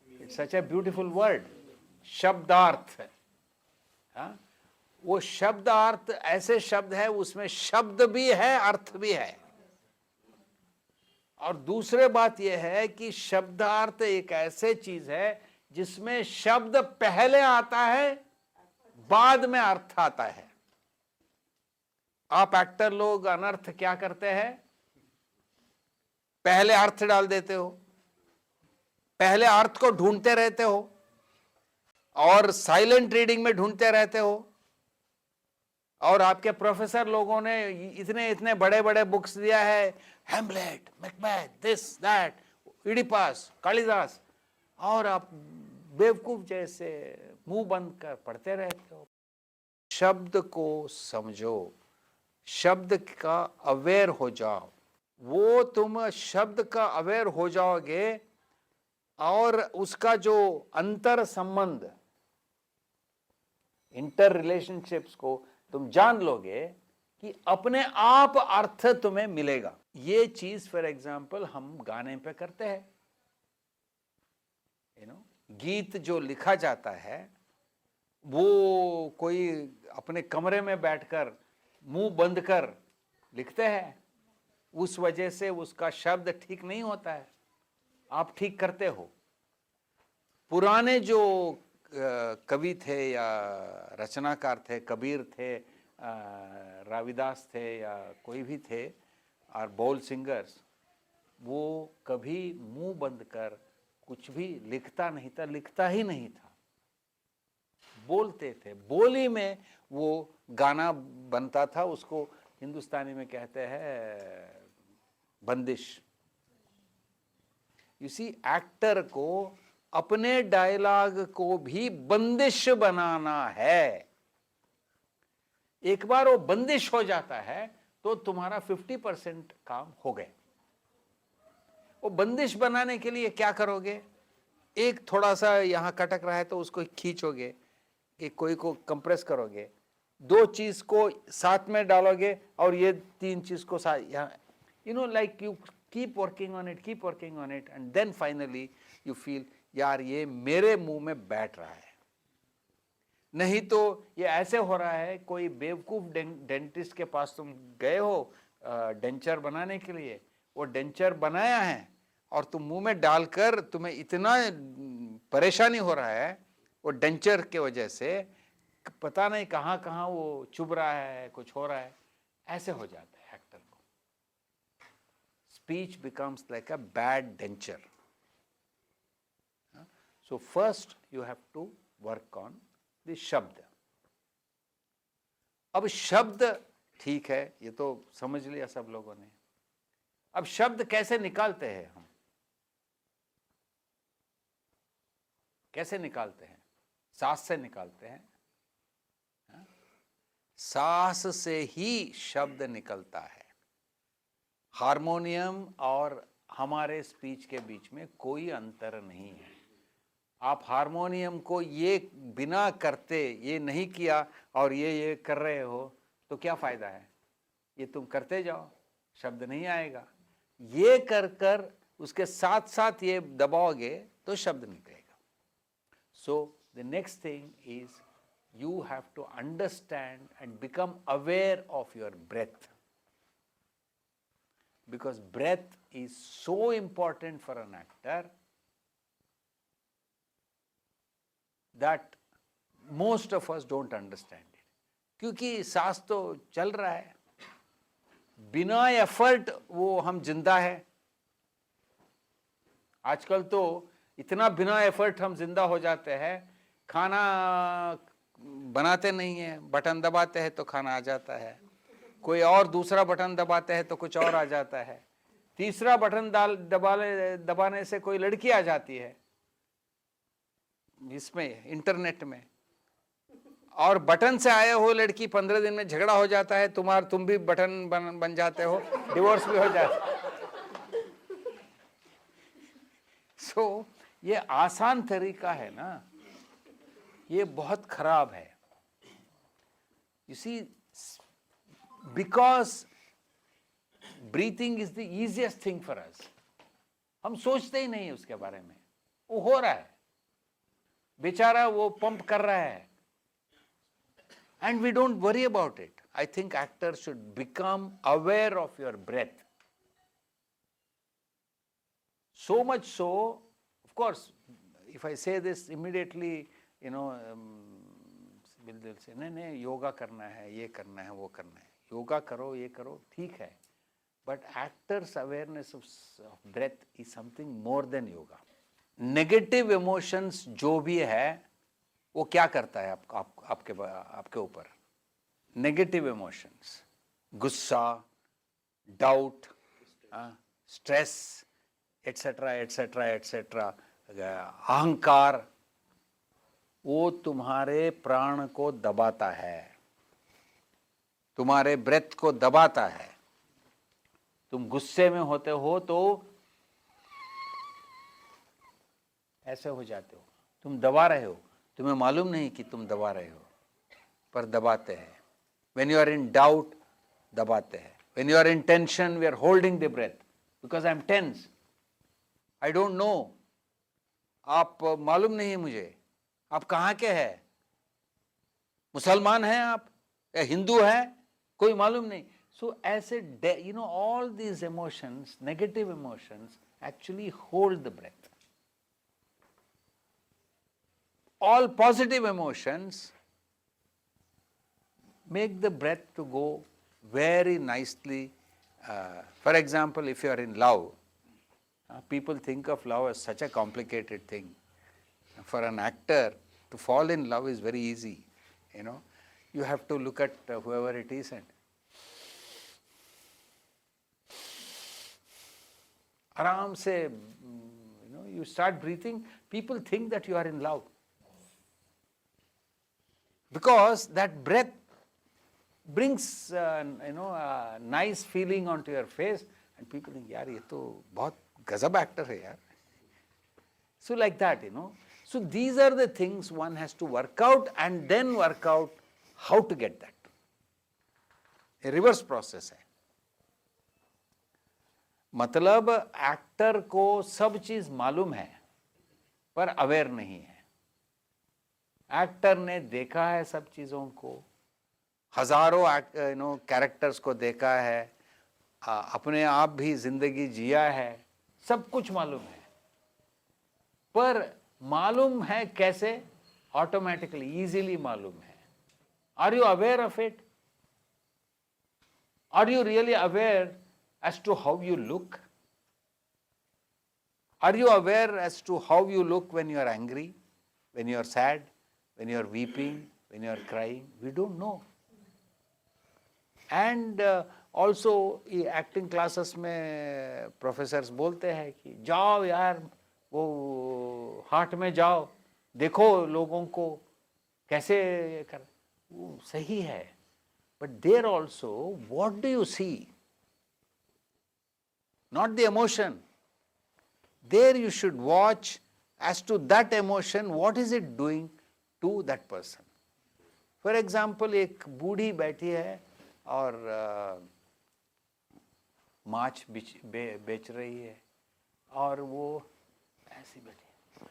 it's such a beautiful word, शब्दार्थ। हाँ, वो शब्दार्थ ऐसे शब्द है, उसमें शब्द भी है, अर्थ भी है। और दूसरे बात यह है कि शब्दार्थ एक ऐसे चीज है जिसमें शब्द पहले आता है, बाद में अर्थ आता है। आप एक्टर लोग अनर्थ क्या करते हैं? पहले अर्थ डाल देते हो, पहले अर्थ को ढूंढते रहते हो और साइलेंट रीडिंग में ढूंढते रहते हो। और आपके प्रोफेसर लोगों ने इतने इतने बड़े बड़े बुक्स दिया है, Hamlet, Macbeth, this that, Oedipus, Kalidas, और आप बेवकूफ जैसे मुंह बंद कर पढ़ते रहते हो। शब्द को समझो, शब्द का अवेयर हो जाओ। वो तुम शब्द का अवेयर हो जाओगे और उसका जो अंतर संबंध, इंटर रिलेशनशिप्स को तुम जान लोगे कि अपने आप अर्थ तुम्हें मिलेगा। ये चीज फॉर एग्जाम्पल हम गाने पे करते हैं। गीत जो लिखा जाता है वो कोई अपने कमरे में बैठकर मुंह बंद कर लिखते हैं, उस वजह से उसका शब्द ठीक नहीं होता है, आप ठीक करते हो। पुराने जो कवि थे या रचनाकार थे, कबीर थे, रविदास थे या कोई भी थे, और बोल सिंगर्स, वो कभी मुंह बंद कर कुछ भी लिखता नहीं था, लिखता ही नहीं था, बोलते थे। बोली में वो गाना बनता था, उसको हिंदुस्तानी में कहते हैं बंदिश। इसी एक्टर को अपने डायलॉग को भी बंदिश बनाना है। एक बार वो बंदिश हो जाता है तो तुम्हारा 50% काम हो गए। वो बंदिश बनाने के लिए क्या करोगे? एक थोड़ा सा यहां कटक रहा है तो उसको खींचोगे, एक कोई को कंप्रेस करोगे, दो चीज को साथ में डालोगे और ये तीन चीज को साथ, यहाँ like you keep working on it, keep working on it, and then finally you feel यार ये मेरे मुंह में बैठ रहा है। नहीं तो ये ऐसे हो रहा है, कोई बेवकूफ डेंटिस्ट के पास तुम गए हो डेंचर बनाने के लिए, वो डेंचर बनाया है और तुम मुंह में डालकर तुम्हें इतना परेशानी हो रहा है वो डेंचर के वजह से, पता नहीं कहाँ कहाँ वो चुभ रहा है, कुछ हो रहा है, ऐसे हो जाता है एक्टर को। Speech becomes like a bad denture. So first you have to work on the शब्द। अब शब्द ठीक है, ये तो समझ लिया सब लोगों ने। अब शब्द कैसे निकालते हैं हम? कैसे निकालते हैं? सांस से निकालते हैं। सांस से ही शब्द निकलता है। हारमोनियम और हमारे स्पीच के बीच में कोई अंतर नहीं है। आप हारमोनियम को ये बिना करते, ये नहीं किया और ये कर रहे हो तो क्या फायदा है? ये तुम करते जाओ, शब्द नहीं आएगा। ये कर कर उसके साथ साथ ये दबाओगे तो शब्द निकलेगा। So the next thing is you have to understand and become aware of your breath, because breath is so important for an actor that most of us don't understand it. क्योंकि सांस तो चल रहा है, बिना एफर्ट वो हम जिंदा है। आजकल तो इतना बिना एफर्ट हम जिंदा हो जाते हैं, खाना बनाते नहीं है, बटन दबाते हैं तो खाना आ जाता है, कोई और दूसरा बटन दबाते हैं तो कुछ और आ जाता है, तीसरा बटन दबाने से कोई लड़की आ जाती है इसमें इंटरनेट में, और बटन से आए हो लड़की 15 दिन में झगड़ा हो जाता है, तुम भी बटन बन जाते हो, डिवोर्स भी हो जाता है। सो ये आसान तरीका है ना, ये बहुत खराब है। You see, because breathing is the easiest thing for us. हम सोचते ही नहीं उसके बारे में, वो हो रहा है, बेचारा वो पंप कर रहा है, and we don't worry about it. I think actors should become aware of your breath. So much so, of course, if I say this immediately, they'll say, नहीं योगा करना है, ये करना है, वो करना है. योगा करो, ये करो, ठीक है. But actors' awareness of breath is something more than yoga. Negative emotions जो भी है, वो क्या करता है आपके ऊपर? Negative emotions, गुस्सा, doubt, stress, etc., etc., etc., अहंकार, वो तुम्हारे प्राण को दबाता है, तुम्हारे ब्रेथ को दबाता है. तुम गुस्से में होते हो तो ऐसे हो जाते हो, तुम दबा रहे हो, तुम्हें मालूम नहीं कि तुम दबा रहे हो, पर दबाते हैं. When you are in doubt, दबाते हैं. When you are in tension, we are holding the breath because I am tense. I don't know. आप मालूम नहीं है मुझे, आप कहाँ के हैं, मुसलमान हैं आप या हिंदू हैं, कोई मालूम नहीं. So ऐसे all these emotions, negative emotions, actually hold the breath. All positive emotions make the breath to go very nicely. For example, if you are in love, people think of love as such a complicated thing. For an actor to fall in love is very easy. You have to look at whoever it is and आराम से, you start breathing, people think that you are in love. Because that breath brings a nice feeling onto your face and people think, यार ये तो बहुत गजब actor है यार. So like that, So these are the things one has to work out and then work out how to get that. A reverse process है. मतलब एक्टर को सब चीज मालूम है पर अवेयर नहीं है. एक्टर ने देखा है सब चीजों को, हजारों कैरेक्टर्स को देखा है, अपने आप भी जिंदगी जिया है, सब कुछ मालूम है, पर मालूम है कैसे? ऑटोमेटिकली, इजीली मालूम है. Are you aware of it? Are you really aware as to how you look? Are you aware as to how you look when you are angry, when you are sad, when you are weeping, when you are crying? We don't know. And also acting classes में professors बोलते हैं कि जाओ यार वो हार्ट में जाओ, देखो लोगों को कैसे कर. वो सही है, but there also what do you see? Not the emotion. There you should watch as to that emotion, what is it doing to that person. For example, एक बूढ़ी बैठी है और माछ बेच रही है और वो ऐसी बैठी है.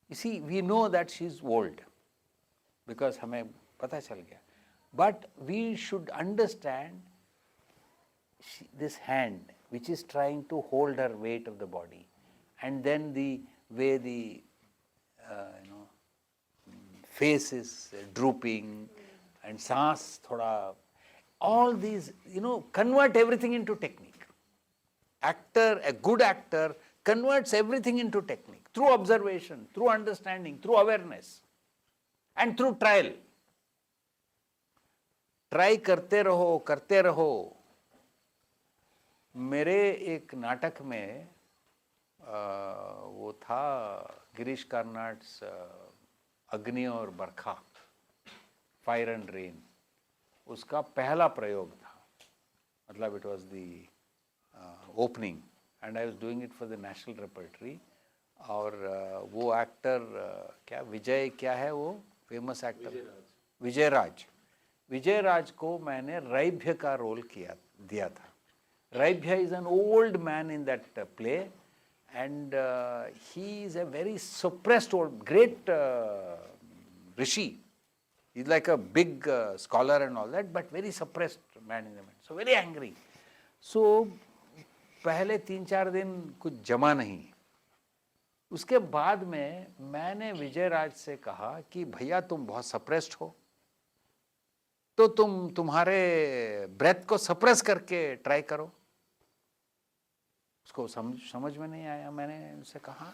You see, we know that she is old because हमें पता चल गया. But we should understand this hand which is trying to hold her weight of the body, and then the way the face is drooping and saans thoda, all these, convert everything into technique. A good actor converts everything into technique through observation, through understanding, through awareness and through trial. Try करते रहो. मेरे एक नाटक में वो था गिरीश कार्नाड्स अग्नि और बरखा, फायर एंड रेन. उसका पहला प्रयोग था, मतलब it was the opening and I was doing it for the national repertory. और वो एक्टर क्या विजय क्या है वो फेमस एक्टर विजयराज। विजयराज को मैंने रैभ्य का रोल दिया था। Raibhya is an old man in that play and he is a very suppressed old great rishi. He's like a big scholar and all that, but very suppressed man in the mind. So very angry. So पहले 3-4 दिन कुछ जमा नहीं। उसके बाद में मैंने विजयराज से कहा कि भैया तुम बहुत सप्रेस्ड हो, तो तुम्हारे ब्रेथ को सप्रेस करके ट्राई करो। उसको समझ में नहीं आया। मैंने उनसे कहा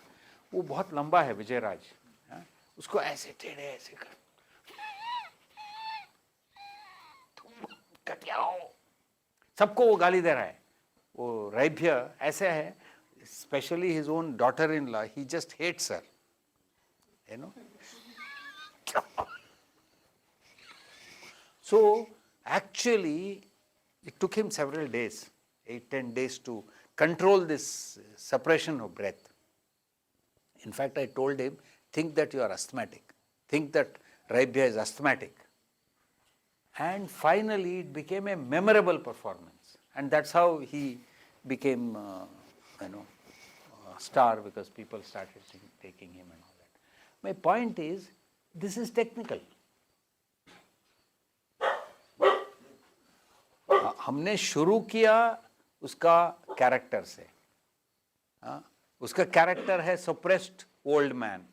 वो बहुत लंबा है विजयराज, उसको ऐसे टेढ़े ऐसे कर, तुम कटिया हो, सबको वो गाली दे रहा है। वो रैभ्य ऐसे है, specially his own daughter in law, he just hates her, you know. So actually it took him several days, 8-10 days to control this suppression of breath. In fact, I told him, think that you are asthmatic, think that Raibhya is asthmatic. And finally it became a memorable performance, and that's how he became a star, because people started taking him and all that. My point is, this is technical. हमने शुरू किया उसका कैरेक्टर से। उसका कैरेक्टर है suppressed old man,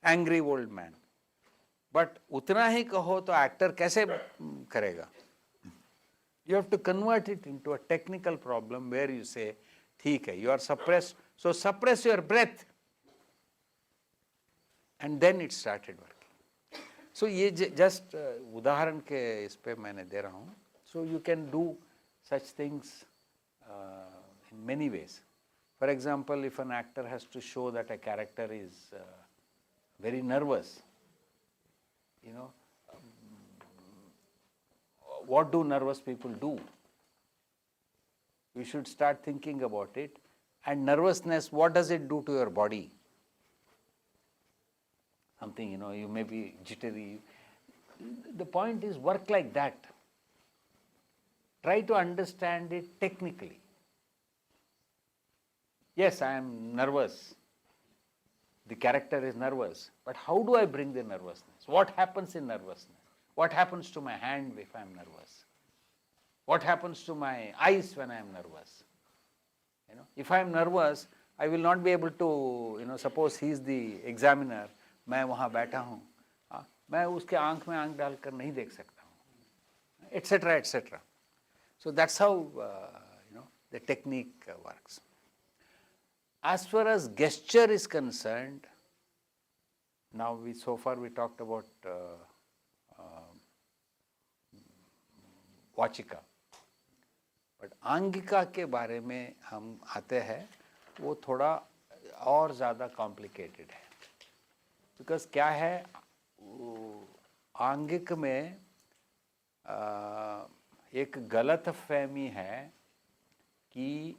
angry old man, but उतना ही कहो तो एक्टर कैसे करेगा? You have to convert it into a technical problem where you say ठीक है, you are suppressed, so suppress your breath, and then it started working. So ये जस्ट उदाहरण के इस पे मैंने दे रहा हूँ। So you can do such things in many ways. For example, if an actor has to show that a character is very nervous, what do nervous people do? You should start thinking about it. And nervousness, what does it do to your body? Something, you may be jittery. The point is, work like that. Try to understand it technically. Yes, I am nervous. The character is nervous. But how do I bring the nervousness? What happens in nervousness? What happens to my hand if I am nervous? What happens to my eyes when I am nervous? If I am nervous, I will not be able to, suppose he is the examiner, मैं वहाँ बैठा हूँ, मैं उसके आँख में आँख डालकर नहीं देख सकता हूँ, etc., etc. So that's how the technique works. As far as gesture is concerned, now so far we talked about वाचिका, but आंगिका के बारे में हम आते हैं, वो थोड़ा और ज़्यादा complicated है। Because क्या है, आंगिक में एक गलत फहमी है कि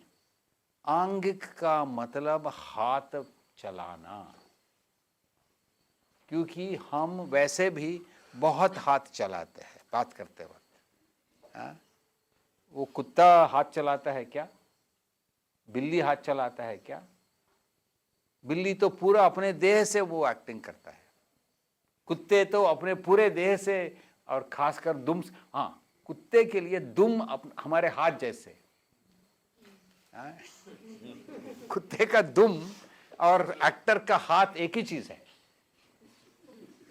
आंगिक का मतलब हाथ चलाना, क्योंकि हम वैसे भी बहुत हाथ चलाते हैं बात करते वक्त। वो कुत्ता हाथ चलाता है क्या? बिल्ली हाथ चलाता है क्या? बिल्ली तो पूरा अपने देह से वो एक्टिंग करता है, कुत्ते तो अपने पूरे देह से, और खासकर दुम, हाँ, कुत्ते के लिए दुम हमारे हाथ जैसे, कुत्ते का दुम और एक्टर का हाथ एक ही चीज है,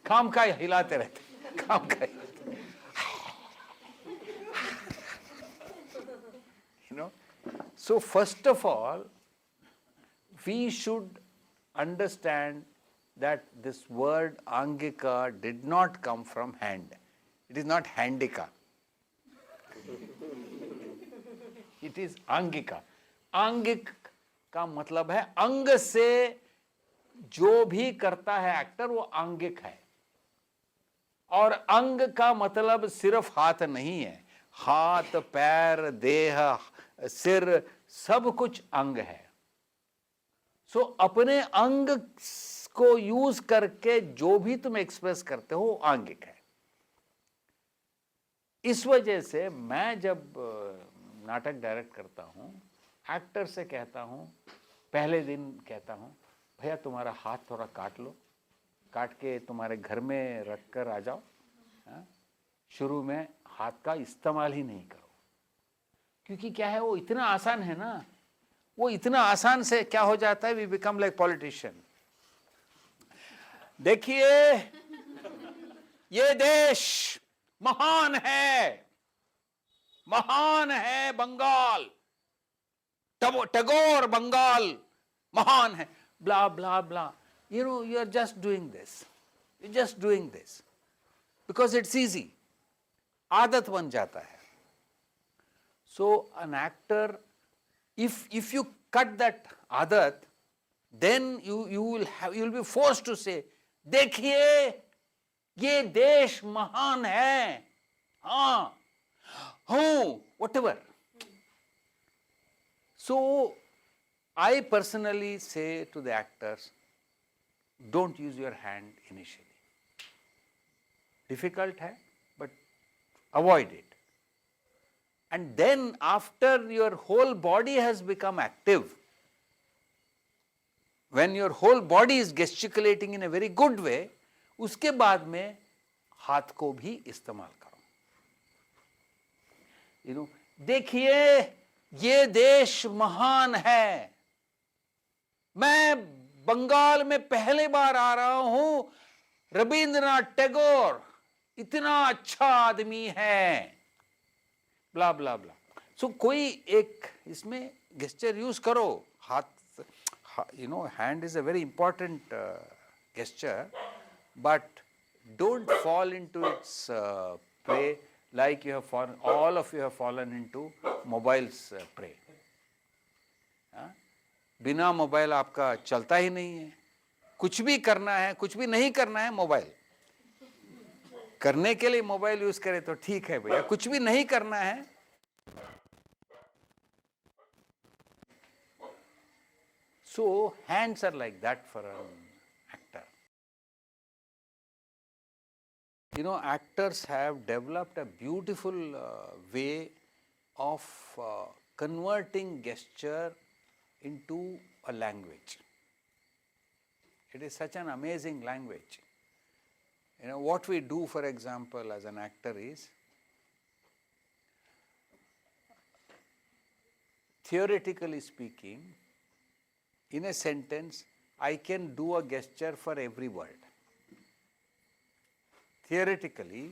काम का हिलाते रहते, काम का, So first of all, we should understand that this word Angika did not come from hand. It is not handika. It is Angika. आंगिक का मतलब है अंग से जो भी करता है एक्टर, वो आंगिक है। और अंग का मतलब सिर्फ हाथ नहीं है, हाथ, पैर, देह, सिर, सब कुछ अंग है। सो अपने अंग को यूज करके जो भी तुम एक्सप्रेस करते हो आंगिक है। इस वजह से मैं जब नाटक डायरेक्ट करता हूं, एक्टर से कहता हूं, पहले दिन कहता हूं भैया तुम्हारा हाथ थोड़ा काट लो, काट के तुम्हारे घर में रख कर आ जाओ। शुरू में हाथ का इस्तेमाल ही नहीं करो, क्योंकि क्या है वो इतना आसान है ना, वो इतना आसान से क्या हो जाता है, वी बिकम लाइक पॉलिटिशियन। देखिए ये देश महान है, महान है बंगाल, टैगोर बंगाल महान है, blah blah blah. You know you are just doing this, you just doing this because it's easy, आदत बन जाता है। So an actor, if you cut that adat, then you will be forced to say देखिए ये देश महान है, हाँ हूँ, whatever. So I personally say to the actors, don't use your hand initially. Difficult है, but avoid it. And then after your whole body has become active, when your whole body is gesticulating in a very good way, उसके बाद में हाथ को भी इस्तेमाल करो। You know, देखिए ये देश महान है, मैं बंगाल में पहले बार आ रहा हूं, रविंद्रनाथ टैगोर इतना अच्छा आदमी है, ब्ला ब्ला ब्ला। सो कोई एक इसमें गेस्चर यूज करो, हाथ, you know, hand is a very important gesture, but don't fall into its prey like you have fallen, all of you have fallen into mobile's prey. बिना मोबाइल आपका चलता ही नहीं है, कुछ भी करना है, कुछ भी नहीं करना है, मोबाइल करने के लिए मोबाइल यूज करें तो ठीक है भैया, कुछ भी नहीं करना है। So hands are like that for an actor. You know, actors have developed a beautiful way of converting gesture into a language. It is such an amazing language. You know, what we do, for example, as an actor is, theoretically speaking, in a sentence, I can do a gesture for every word. Theoretically,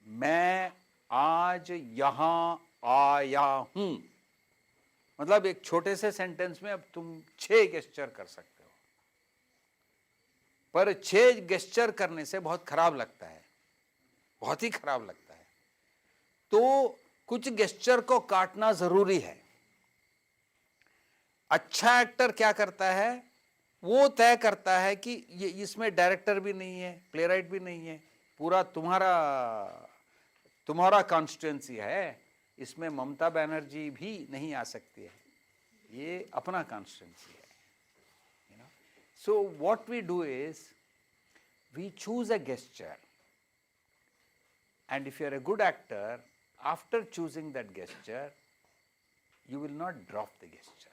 मैं आज यहाँ आया हूँ, मतलब एक छोटे से सेंटेंस में अब तुम 6 गेस्चर कर सकते हो, पर 6 गेस्चर करने से बहुत खराब लगता है, बहुत ही खराब लगता है। तो कुछ गेस्चर को काटना जरूरी है। अच्छा एक्टर क्या करता है, वो तय करता है कि ये इसमें डायरेक्टर भी नहीं है, प्लेराइट भी नहीं है, पूरा तुम्हारा कॉन्स्टिट्यूएंसी है, इसमें ममता बनर्जी भी नहीं आ सकती है, ये अपना कॉन्स्टिट्यूएंसी है। You know, so what we do is we choose a gesture, and if you are a good actor, after choosing that gesture you will not drop the gesture.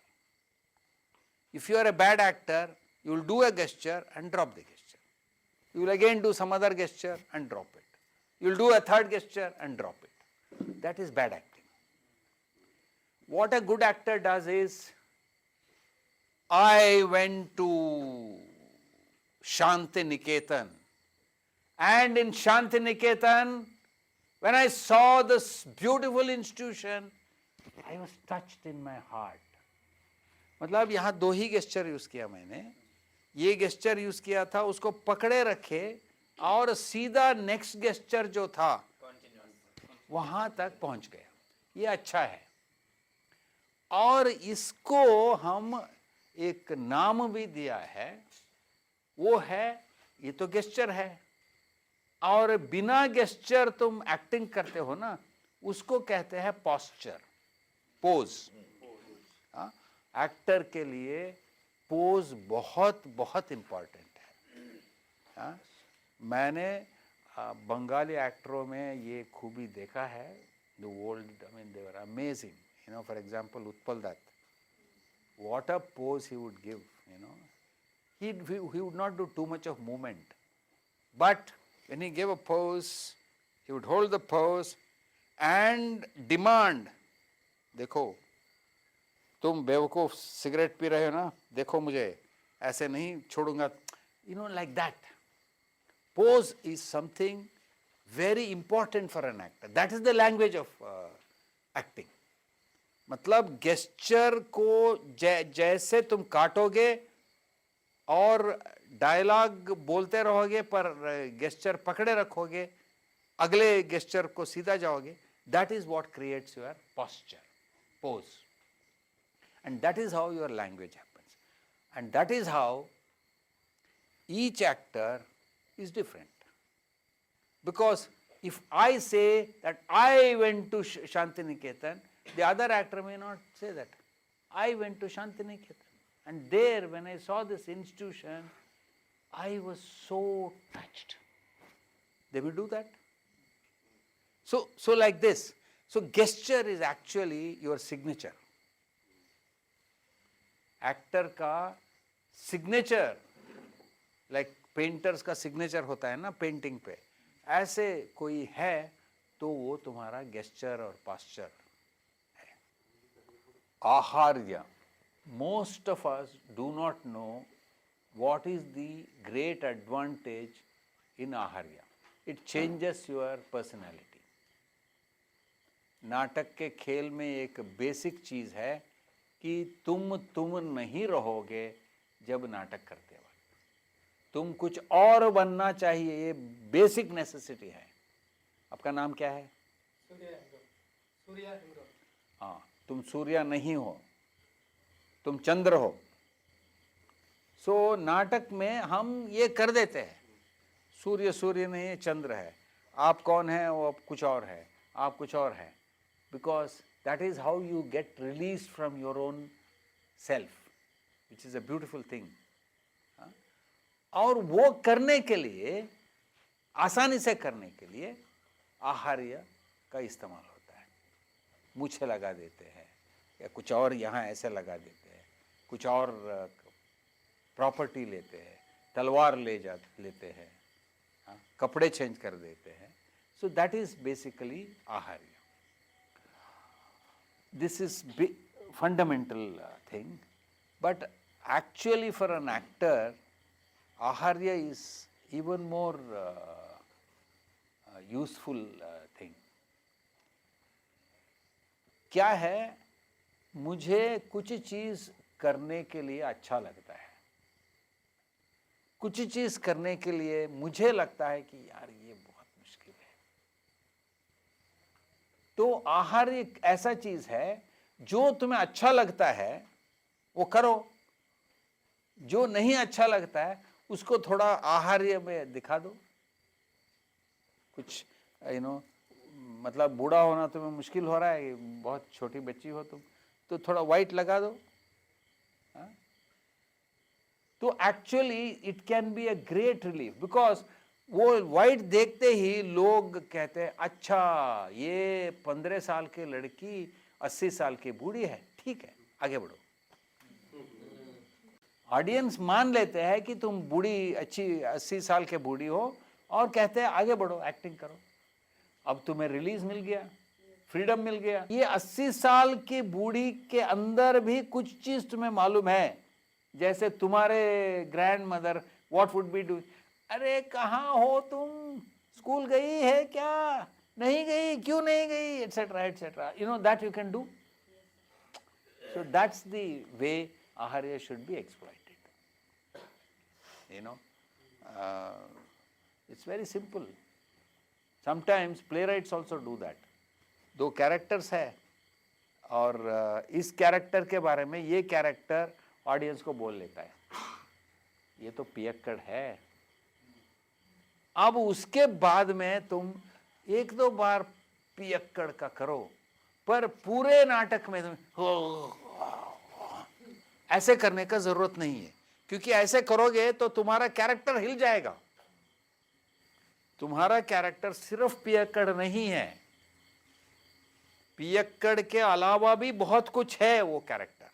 If you are a bad actor, you will do a gesture and drop the gesture. You will again do some other gesture and drop it. You will do a third gesture and drop it. That is bad acting. What a good actor does is, I went to Shanti Niketan, and in Shanti Niketan, when I saw this beautiful institution, I was touched in my heart. मतलब यहाँ 2 ही गेस्चर यूज किया मैंने, ये गेस्चर यूज किया था, उसको पकड़े रखे और सीधा नेक्स्ट गेस्चर जो था वहां तक पहुंच गया, ये अच्छा है। और इसको हम एक नाम भी दिया है, वो है, ये तो गेस्चर है, और बिना गेस्चर तुम एक्टिंग करते हो ना, उसको कहते हैं पोस्चर, पोज। एक्टर के लिए पोज बहुत बहुत इम्पॉर्टेंट है। हाँ, मैंने बंगाली एक्टरों में ये खूबी देखा है। The world, I mean, they were amazing. You know, for example Utpal Dutt, what a pose he would give, you know. He would not do too much of movement. But when he gave a pose, he would hold the pose and demand, देखो, तुम बेवकूफ सिगरेट पी रहे हो ना, देखो मुझे, ऐसे नहीं छोड़ूंगा. You know, like that. Pose is something very important for an actor. That is the language of acting. मतलब गेस्चर को जैसे तुम काटोगे और डायलॉग बोलते रहोगे पर गेस्चर पकड़े रखोगे, अगले गेस्चर को सीधा जाओगे, that is what creates your posture, pose, and that is how your language happens, and that is how each actor is different. Because if I say that I went to Shantiniketan, the other actor may not say that. I went to Shantiniketan, and there when I saw this institution, I was so touched. They will do that. So like this. So gesture is actually your signature. Actor का signature, like painters का signature होता है ना painting पे, ऐसे कोई है तो वो तुम्हारा gesture और posture. Aharya. Most of us do not know what is the great advantage in Aharya. It changes your personality. नाटक के खेल में एक बेसिक चीज़ है कि तुम नहीं रहोगे जब नाटक करते वक्त. तुम कुछ और बनना चाहिए, ये बेसिक नेसेसिटी है. आपका नाम क्या है? सूर्या. हाँ, तुम सूर्य नहीं हो, तुम चंद्र हो. सो नाटक में हम ये कर देते हैं, सूर्य नहीं है, चंद्र है. आप कौन है? वो कुछ और है, आप कुछ और है. Because that is how you get release from your own self, which is a beautiful thing. और वो करने के लिए, आसानी से करने के लिए आहार्य का इस्तेमाल होता है. मूछे लगा देते हैं या कुछ और यहाँ ऐसे लगा देते हैं, कुछ और प्रॉपर्टी लेते हैं, तलवार लेते हैं, कपड़े चेंज कर देते हैं. सो दैट इज बेसिकली आहार्य. This is fundamental thing, but actually for an actor आहार्य is even more useful thing. क्या है, मुझे कुछ चीज करने के लिए अच्छा लगता है, कुछ चीज करने के लिए मुझे लगता है कि यार ये बहुत मुश्किल है. तो आहार एक ऐसा चीज है, जो तुम्हें अच्छा लगता है वो करो, जो नहीं अच्छा लगता है उसको थोड़ा आहार्य में दिखा दो. कुछ यू नो, मतलब बूढ़ा होना तुम्हें मुश्किल हो रहा है, बहुत छोटी बच्ची हो तुम, तो थोड़ा वाइट लगा दो. तो actually it can be a great relief, because वो वाइट देखते ही लोग कहते हैं अच्छा ये 15 साल की लड़की 80 साल की बूढ़ी है, ठीक है आगे बढ़ो. ऑडियंस मान लेते हैं कि तुम बूढ़ी, अच्छी 80 साल के बूढ़ी हो, और कहते हैं आगे बढ़ो, एक्टिंग करो. अब तुम्हें रिलीज मिल गया, फ्रीडम मिल गया. ये 80 साल की बूढ़ी के अंदर भी कुछ चीज तुम्हें मालूम है, जैसे तुम्हारे grand mother what would be do. अरे कहाँ हो तुम, स्कूल गई है क्या, नहीं गई, क्यों नहीं गई, etcetera etcetera. You know that you can do. So that's the way आहार्य should be exploited. You know, it's very simple. Sometimes playwrights also do that. 2 characters है, और इस कैरेक्टर के बारे में ये कैरेक्टर ऑडियंस को बोल लेता है, ये तो पियक्कड़ है. अब उसके बाद में तुम 1-2 बार पियक्कड़ का करो, पर पूरे नाटक में तुम ऐसे करने का जरूरत नहीं है, क्योंकि ऐसे करोगे तो तुम्हारा कैरेक्टर हिल जाएगा। तुम्हारा कैरेक्टर सिर्फ पियक्कड़ नहीं है, पियक्कड़ के अलावा भी बहुत कुछ है वो कैरेक्टर।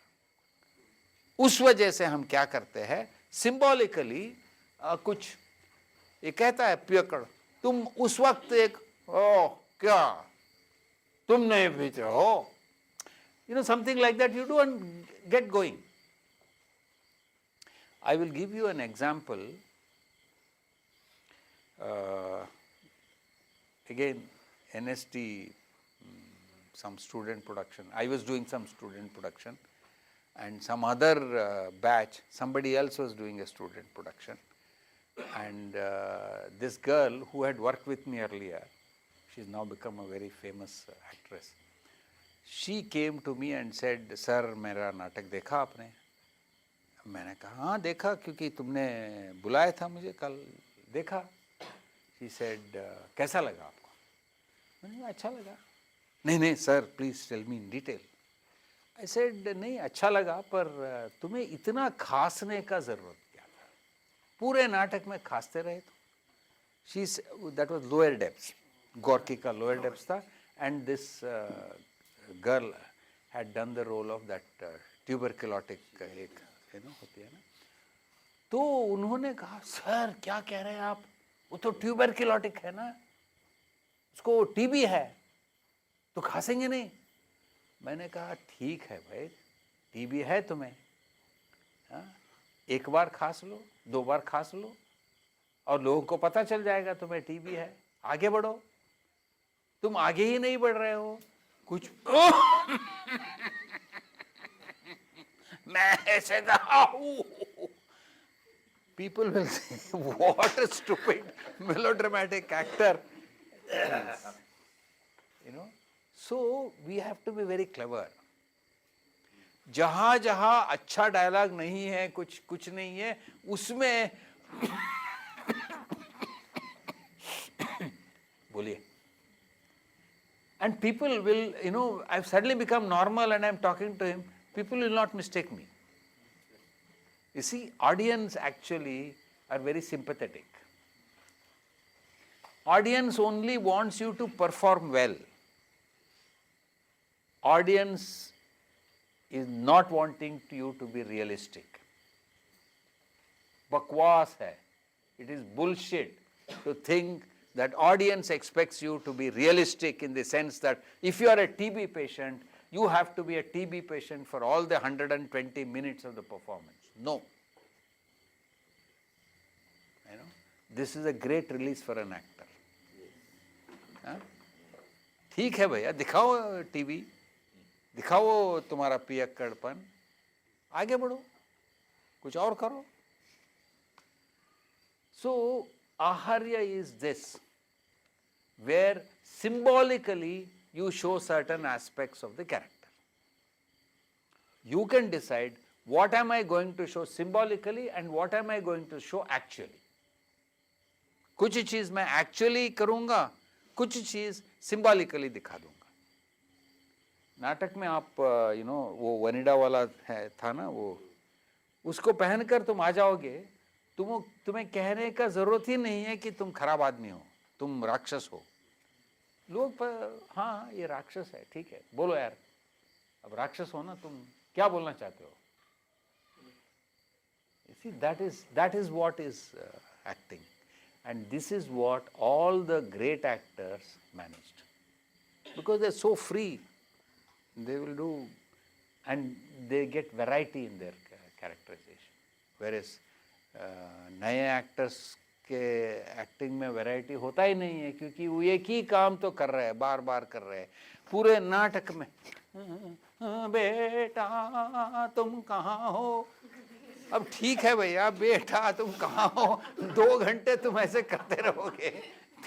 उस वजह से हम क्या करते हैं, सिंबॉलिकली कुछ, ये कहता है पियक्कड़, तुम उस वक्त एक ओ क्या तुम नहीं पीते हो, something like that you do and get going. I will give you an example. Again, NST, some student production. I was doing some student production, and some other batch, somebody else was doing a student production. And this girl who had worked with me earlier, she's now become a very famous actress. She came to me and said, "Sir, मेरा नाटक देखा आपने?" मैंने कहा हाँ देखा, क्योंकि तुमने बुलाया था मुझे कल, देखा। She said, कैसा लगा आपको? मैंने कहा अच्छा लगा। नहीं sir, please tell me in detail. I said नहीं अच्छा लगा, पर तुम्हें इतना खांसने का जरूरत क्या था? पूरे नाटक में खांसते रहे तो। That was lower depths, गोरकी का lower depths था, and this girl had done the role of that tuberculotic एक होती है ना। तो उन्होंने कहा सर क्या कह रहे हैं आप, वो तो ट्यूबरक्लोटिक है ना, उसको टीबी है, तो खांसेंगे नहीं। मैंने कहा ठीक है भाई, टीबी है तुम्हें, एक बार खांस लो, 2 बार खांस लो, और लोगों को पता चल जाएगा तुम्हें टीबी है, आगे बढ़ो। तुम आगे ही नहीं बढ़ रहे हो कुछ। मैं ऐसे कहा, people will say what a stupid melodramatic actor. So we have to be very clever. जहां जहां अच्छा डायलॉग नहीं है, कुछ नहीं है, उसमें बोलिए। And people will, I've suddenly become normal and I'm talking to him, people will not mistake me. You see, audience actually are very sympathetic. Audience only wants you to perform well. Audience is not wanting you to be realistic. Bakwas hai. It is bullshit to think that audience expects you to be realistic in the sense that if you are a TB patient, you have to be a TB patient for all the 120 minutes of the performance. No. This is a great release for an actor. ठीक है भैया, दिखाओ टीवी, दिखाओ तुम्हारा पियक्कड़पन, आगे बढ़ो, कुछ और करो। So Aharya is this, where symbolically you show certain aspects of the character. You can decide what am I going to show symbolically and what am I going to show actually. कुछ चीज मैं actually करूंगा, कुछ चीज symbolically दिखा दूंगा। नाटक में आप वो वनीडा वाला था ना, वो उसको पहनकर तुम आ जाओगे, तुम्हें कहने का जरूरत ही नहीं है कि तुम खराब आदमी हो, तुम राक्षस हो। लोग हाँ ये राक्षस है, ठीक है बोलो यार, अब राक्षस हो ना, तुम क्या बोलना चाहते हो? You see, that is what is acting, and this is what all the great actors managed, because they're so free. They will do, and they get variety in their characterization, whereas नए एक्टर्स के एक्टिंग में वैरायटी होता ही नहीं है, क्योंकि वो एक ही काम तो कर रहे हैं, बार बार कर रहे हैं पूरे नाटक में। बेटा तुम कहाँ हो? अब ठीक है भैया, बेटा तुम कहाँ हो, 2 घंटे तुम ऐसे करते रहोगे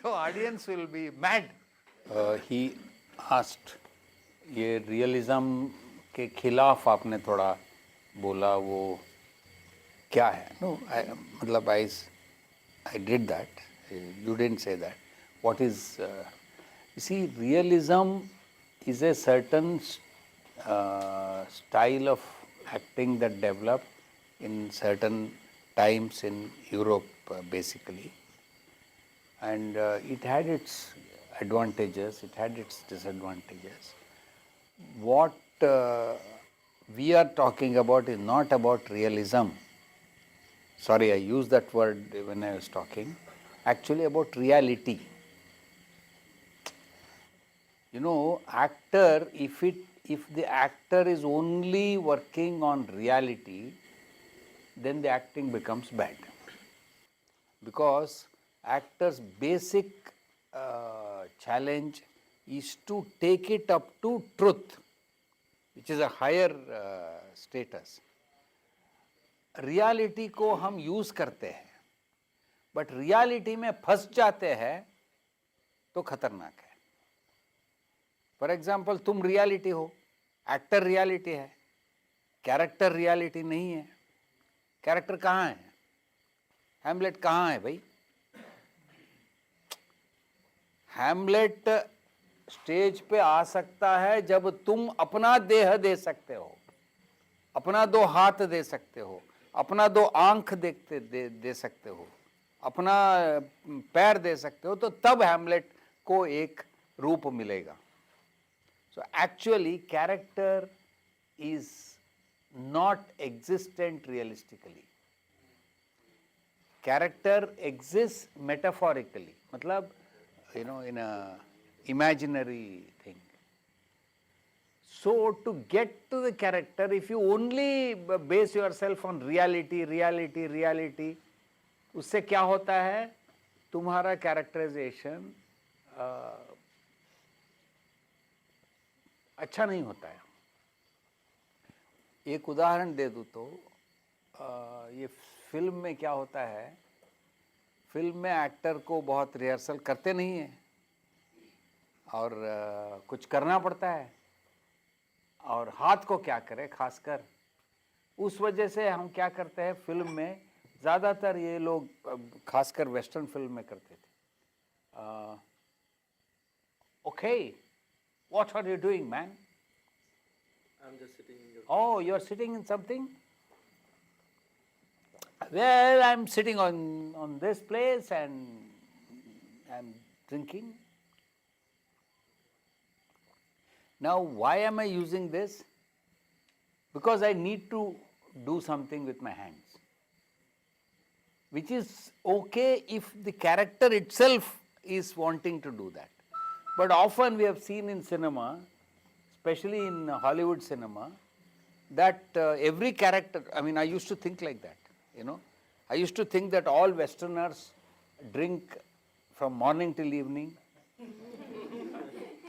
तो audience will be mad. He asked, ये रियलिज्म के खिलाफ आपने थोड़ा बोला, वो क्या है? नो, मतलब I did that. You didn't say that. What is? You see, realism is a certain style of acting that developed in certain times in Europe, basically. And it had its advantages, it had its disadvantages. What we are talking about is not about realism. Sorry, I used that word when I was talking. Actually, about reality. You know, actor, if the actor is only working on reality, then the acting becomes bad. Because actor's basic challenge is to take it up to truth, which is a higher status. Reality को हम यूज करते हैं, बट रियलिटी में फंस जाते हैं तो खतरनाक है. फॉर एग्जाम्पल, तुम रियलिटी हो, एक्टर रियलिटी है, कैरेक्टर रियलिटी नहीं है. कैरेक्टर कहाँ है? हैमलेट कहाँ है भाई? हैमलेट स्टेज पे आ सकता है जब तुम अपना देह दे सकते हो, अपना दो हाथ दे सकते हो, अपना दो आंख दे सकते हो, अपना पैर दे सकते हो, तो तब हैमलेट को एक रूप मिलेगा. So actually character is not existent realistically. Character exist metaphorically, मतलब you know, in a imaginary thing. So to get to the character, if you only base yourself on reality, उससे क्या होता है? तुम्हारा कैरेक्टराइजेशन अच्छा नहीं होता है. एक उदाहरण दे दूँ तो ये फिल्म में क्या होता है, फिल्म में एक्टर को बहुत रिहर्सल करते नहीं हैं और कुछ करना पड़ता है, और हाथ को क्या करें, खासकर उस वजह से हम क्या करते हैं फिल्म में, ज़्यादातर ये लोग खासकर वेस्टर्न फिल्म में करते थे. Okay, what are you doing man? I'm just sitting in your. Oh, you are sitting in something? Well, I'm sitting on this place and I'm drinking. Now, why am I using this? Because I need to do something with my hands, which is okay if the character itself is wanting to do that. But often we have seen in cinema, especially in Hollywood cinema, that every character, I mean, I used to think like that, you know. I used to think that all Westerners drink from morning till evening.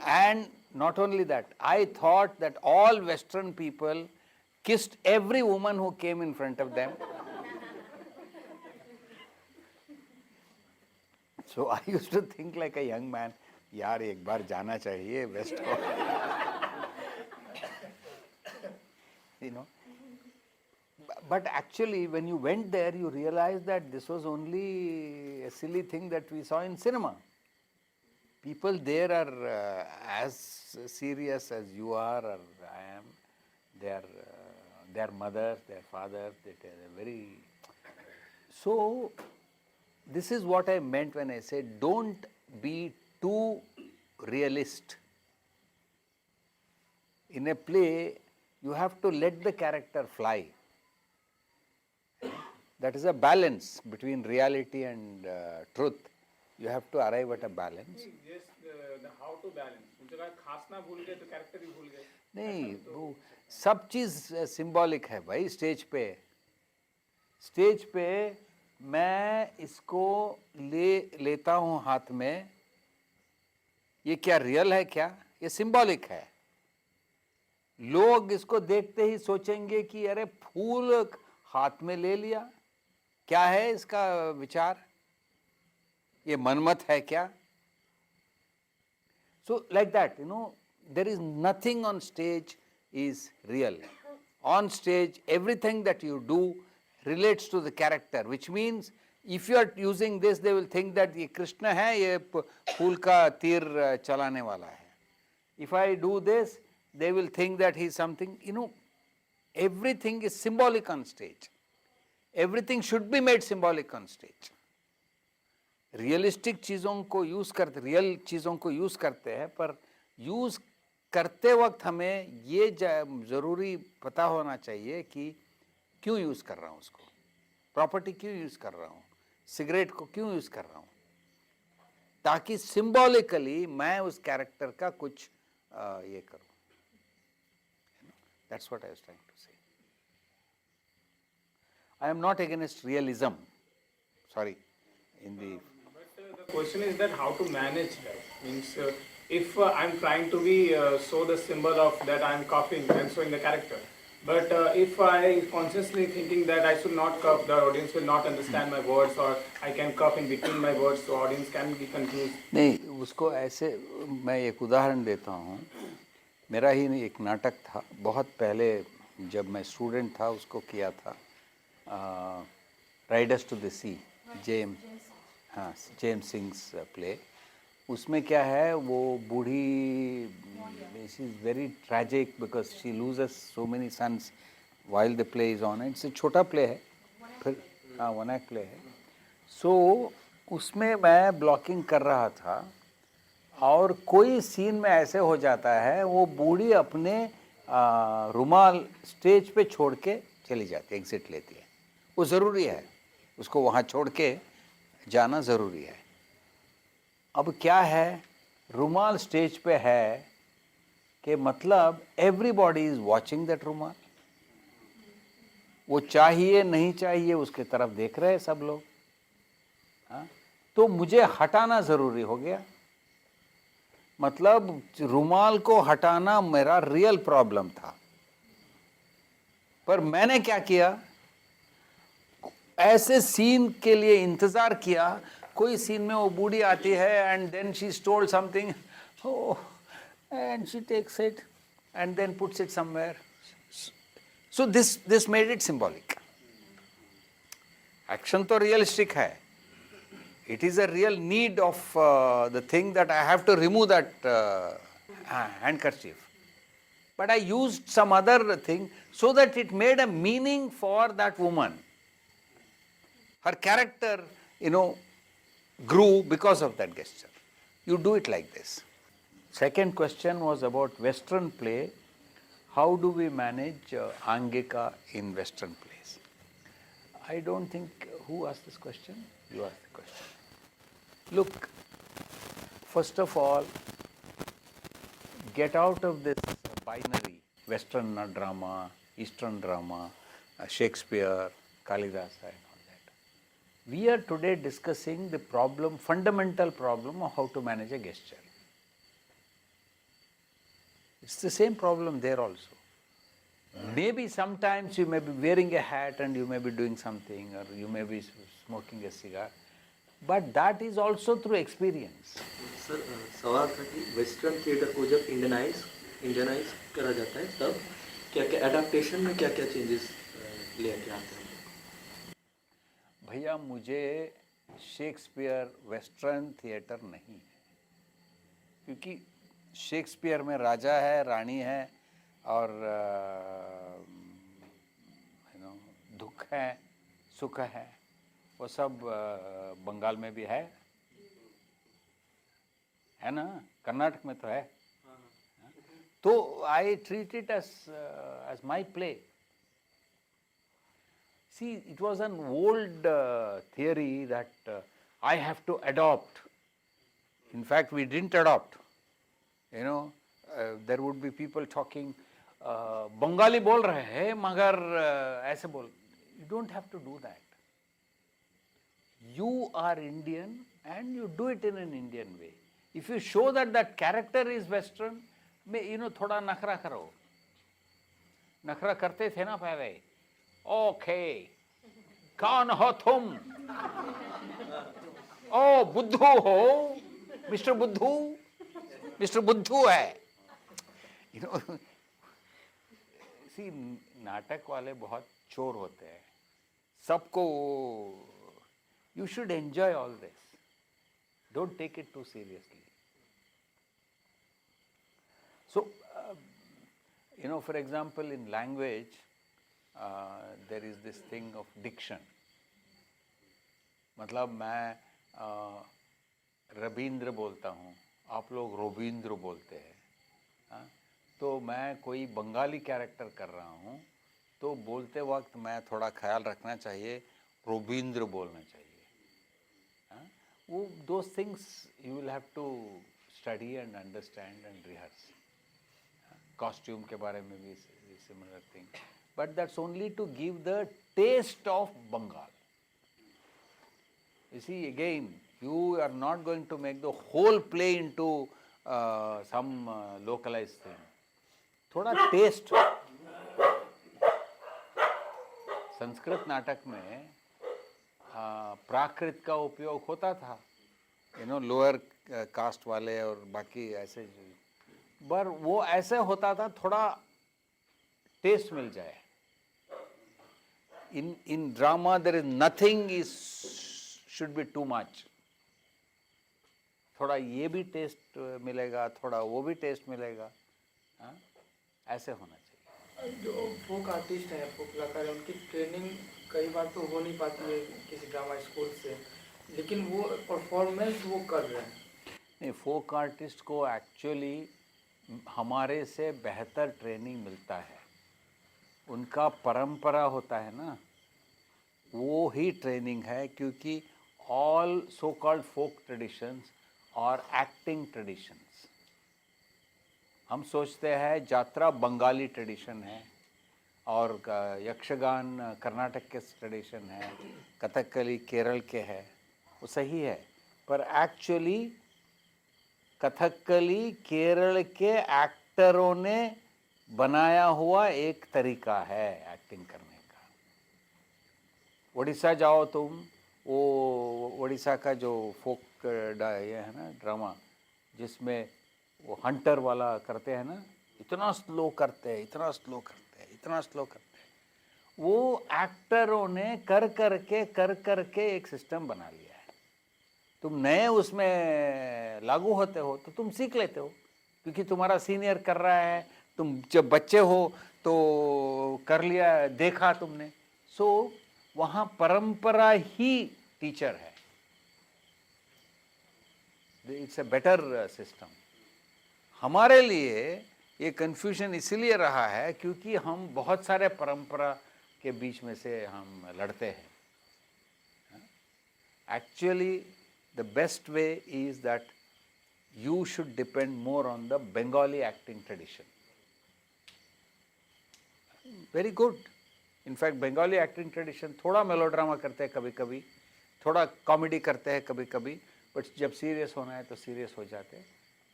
And not only that, I thought that all Western people kissed every woman who came in front of them. So I used to think like a young man, यार एक बार जाना चाहिए वेस्ट को. You know. But actually, when you went there, you realized that this was only a silly thing that we saw in cinema. People there are as serious as you are or I am. Their mothers, their fathers, they're very. So, this is what I meant when I said, don't be too realist. In a play, you have to let the character fly. That is a balance between reality and truth. You have to arrive at a balance. Yes, the how to balance. उनसे कहा खासना भूल गए तो कैरेक्टर ही भूल गए. नहीं, वो सब चीज़ सिंबॉलिक है भाई. स्टेज पे मैं इसको लेता हूँ हाथ में, ये क्या रियल है क्या? ये सिंबॉलिक है. लोग इसको देखते ही सोचेंगे कि अरे फूल हाथ में ले लिया, क्या है इसका विचार, ये मनमत है क्या? So like that, you know, there is nothing on stage is real. On stage, everything that you do relates to the character, which means if you are using this, they will think that ये कृष्ण है, ये फूल का तीर चलाने वाला है. If I do this, they will think that he is something, you know. everything is symbolic on stage. Everything should be made symbolic on stage. Realistic चीज़ों को यूज़ करते, रियल चीज़ों को यूज़ करते हैं, पर यूज़ करते वक्त हमें ये ज़रूरी पता होना चाहिए कि क्यों यूज़ कर रहा हूँ उसको, प्रॉपर्टी क्यों यूज़ कर रहा हूँ, सिगरेट को क्यों यूज़ कर रहा हूँ, ताकि सिंबॉलिकली मैं उस कैरेक्टर का कुछ ये करूँ. That's what I was trying to say. I am not against realism. Sorry, in the. But the question is that how to manage that. Means if I'm trying to be show the symbol of that I'm coughing and showing the character. But if I consciously thinking that I should not cough, the audience will not understand my words, or I can cough in between my words, so audience can be confused. नहीं, उसको ऐसे मैं एक उदाहरण देता हूँ. मेरा ही एक नाटक था, बहुत पहले जब मैं स्टूडेंट था उसको किया था, riders to the sea, James Synge's play. उसमें क्या है, वो बूढ़ी, she is very tragic because she loses so many sons while the play is on. It's छोटा प्ले है, फिर हाँ वन एक्ट प्ले है. सो उसमें मैं ब्लॉकिंग कर रहा था और कोई सीन में ऐसे हो जाता है, वो बूढ़ी अपने रुमाल स्टेज पे छोड़ के चली जाती है, एग्जिट लेती है. वो ज़रूरी है, उसको वहाँ छोड़ के जाना ज़रूरी है. अब क्या है, रुमाल स्टेज पे है कि मतलब एवरीबॉडी इज़ वॉचिंग दैट रुमाल. वो चाहिए नहीं चाहिए उसके तरफ देख रहे हैं सब लोग. हाँ, तो मुझे हटाना ज़रूरी हो गया. मतलब रुमाल को हटाना मेरा रियल प्रॉब्लम था. पर मैंने क्या किया, ऐसे सीन के लिए इंतज़ार किया. कोई सीन में वो बूढ़ी आती है and then she told something, oh, and she takes it and then puts it somewhere. So this made it symbolic. Action तो realistic है. It is a real need of the thing that I have to remove that handkerchief. But I used some other thing so that it made a meaning for that woman. Her character, grew because of that gesture. You do it like this. Second question was about Western play. How do we manage Angika in Western plays? I don't think, who asked this question? You asked the question. Look, first of all, get out of this binary, Western drama, Eastern drama, Shakespeare, Kalidasa and all that. We are today discussing the problem, fundamental problem of how to manage a gesture. It's the same problem there also. Maybe sometimes you may be wearing a hat and you may be doing something, or you may be smoking a cigar, but that is also through experience. Sir सवाल था कि वेस्टर्न थिएटर को जब इंडियनाइज करा जाता है तब क्या क्या एडाप्टेशन में क्या क्या चेंजेस लेके आते हैं? भैया मुझे शेक्सपियर वेस्टर्न थिएटर नहीं है, क्योंकि शेक्सपियर में राजा है, रानी है, और दुख है, सुख है, वो सब बंगाल में भी है ना, कर्नाटक में तो है. तो I treat it as my play. See, it was an old theory that I have to adopt. In fact, we didn't adopt. There would be people talking, Bengali बोल रहे हैं मगर ऐसे बोल. You don't have to do that. You are Indian and you do it in an Indian way. If you show that that character is Western, थोड़ा नखरा करो. नखरा करते थे ना पहले. Okay, कौन हो तुम? ओ बुद्धू हो, मिस्टर बुद्धू, मिस्टर बुद्धू है. See, नाटक वाले बहुत चोर होते हैं. सबको, you should enjoy all this. Don't take it too seriously. So, for example, in language, there is this thing of diction. मतलब मैं रवींद्र बोलता हूँ, आप लोग रोबींद्र बोलते हैं. हाँ, तो मैं कोई बंगाली कैरेक्टर कर रहा हूँ तो बोलते वक्त मैं थोड़ा ख्याल रखना चाहिए, रोबींद्र बोलना चाहिए. हाँ, वो those things you will have to study and understand and rehearse. Costume के बारे में भी similar thing, but that's only to give the taste of Bengal. You see, again, you are not going to make the whole play into some localized thing. थोड़ा टेस्ट. संस्कृत नाटक में प्राकृत का उपयोग होता था, लोअर कास्ट वाले और बाकी ऐसे, पर वो ऐसे होता था थोड़ा टेस्ट मिल जाए. in drama there is nothing is should be too much. थोड़ा ये भी टेस्ट मिलेगा, थोड़ा वो भी टेस्ट मिलेगा. हाँ, ऐसे होना चाहिए. जो फोक आर्टिस्ट हैं, फोक कलाकार हैं, उनकी ट्रेनिंग कई बार तो हो नहीं पाती है किसी ड्रामा स्कूल से, लेकिन वो परफॉर्मेंस वो कर रहे हैं. नहीं, फोक आर्टिस्ट को एक्चुअली हमारे से बेहतर ट्रेनिंग मिलता है. उनका परंपरा होता है ना, वो ही ट्रेनिंग है, क्योंकि ऑल सो कॉल्ड फोक ट्रेडिशंस और एक्टिंग ट्रेडिशंस. हम सोचते हैं जात्रा बंगाली ट्रेडिशन है और यक्षगान कर्नाटक के ट्रेडिशन है, कथकली केरल के है, वो सही है, पर एक्चुअली कथकली केरल के एक्टरों ने बनाया हुआ एक तरीका है एक्टिंग करने का. उड़ीसा जाओ तुम, वो उड़ीसा का जो फोक ये है ना ड्रामा, जिसमें वो हंटर वाला करते हैं ना, इतना स्लो करते हैं, इतना स्लो करते हैं, इतना स्लो करते हैं. वो एक्टरों ने कर करके एक सिस्टम बना लिया है. तुम नए उसमें लागू होते हो तो तुम सीख लेते हो, क्योंकि तुम्हारा सीनियर कर रहा है, तुम जब बच्चे हो तो कर लिया, देखा तुमने. सो वहाँ परंपरा ही टीचर है. It's a better system. हमारे लिए ये कन्फ्यूजन इसीलिए रहा है क्योंकि हम बहुत सारे परंपरा के बीच में से हम लड़ते हैं. Actually the best way is that you should depend more on the Bengali acting tradition. Very good. In fact, Bengali acting tradition थोड़ा melodrama करते हैं कभी कभी, थोड़ा comedy करते हैं कभी कभी, but जब serious होना है तो serious हो जाते हैं.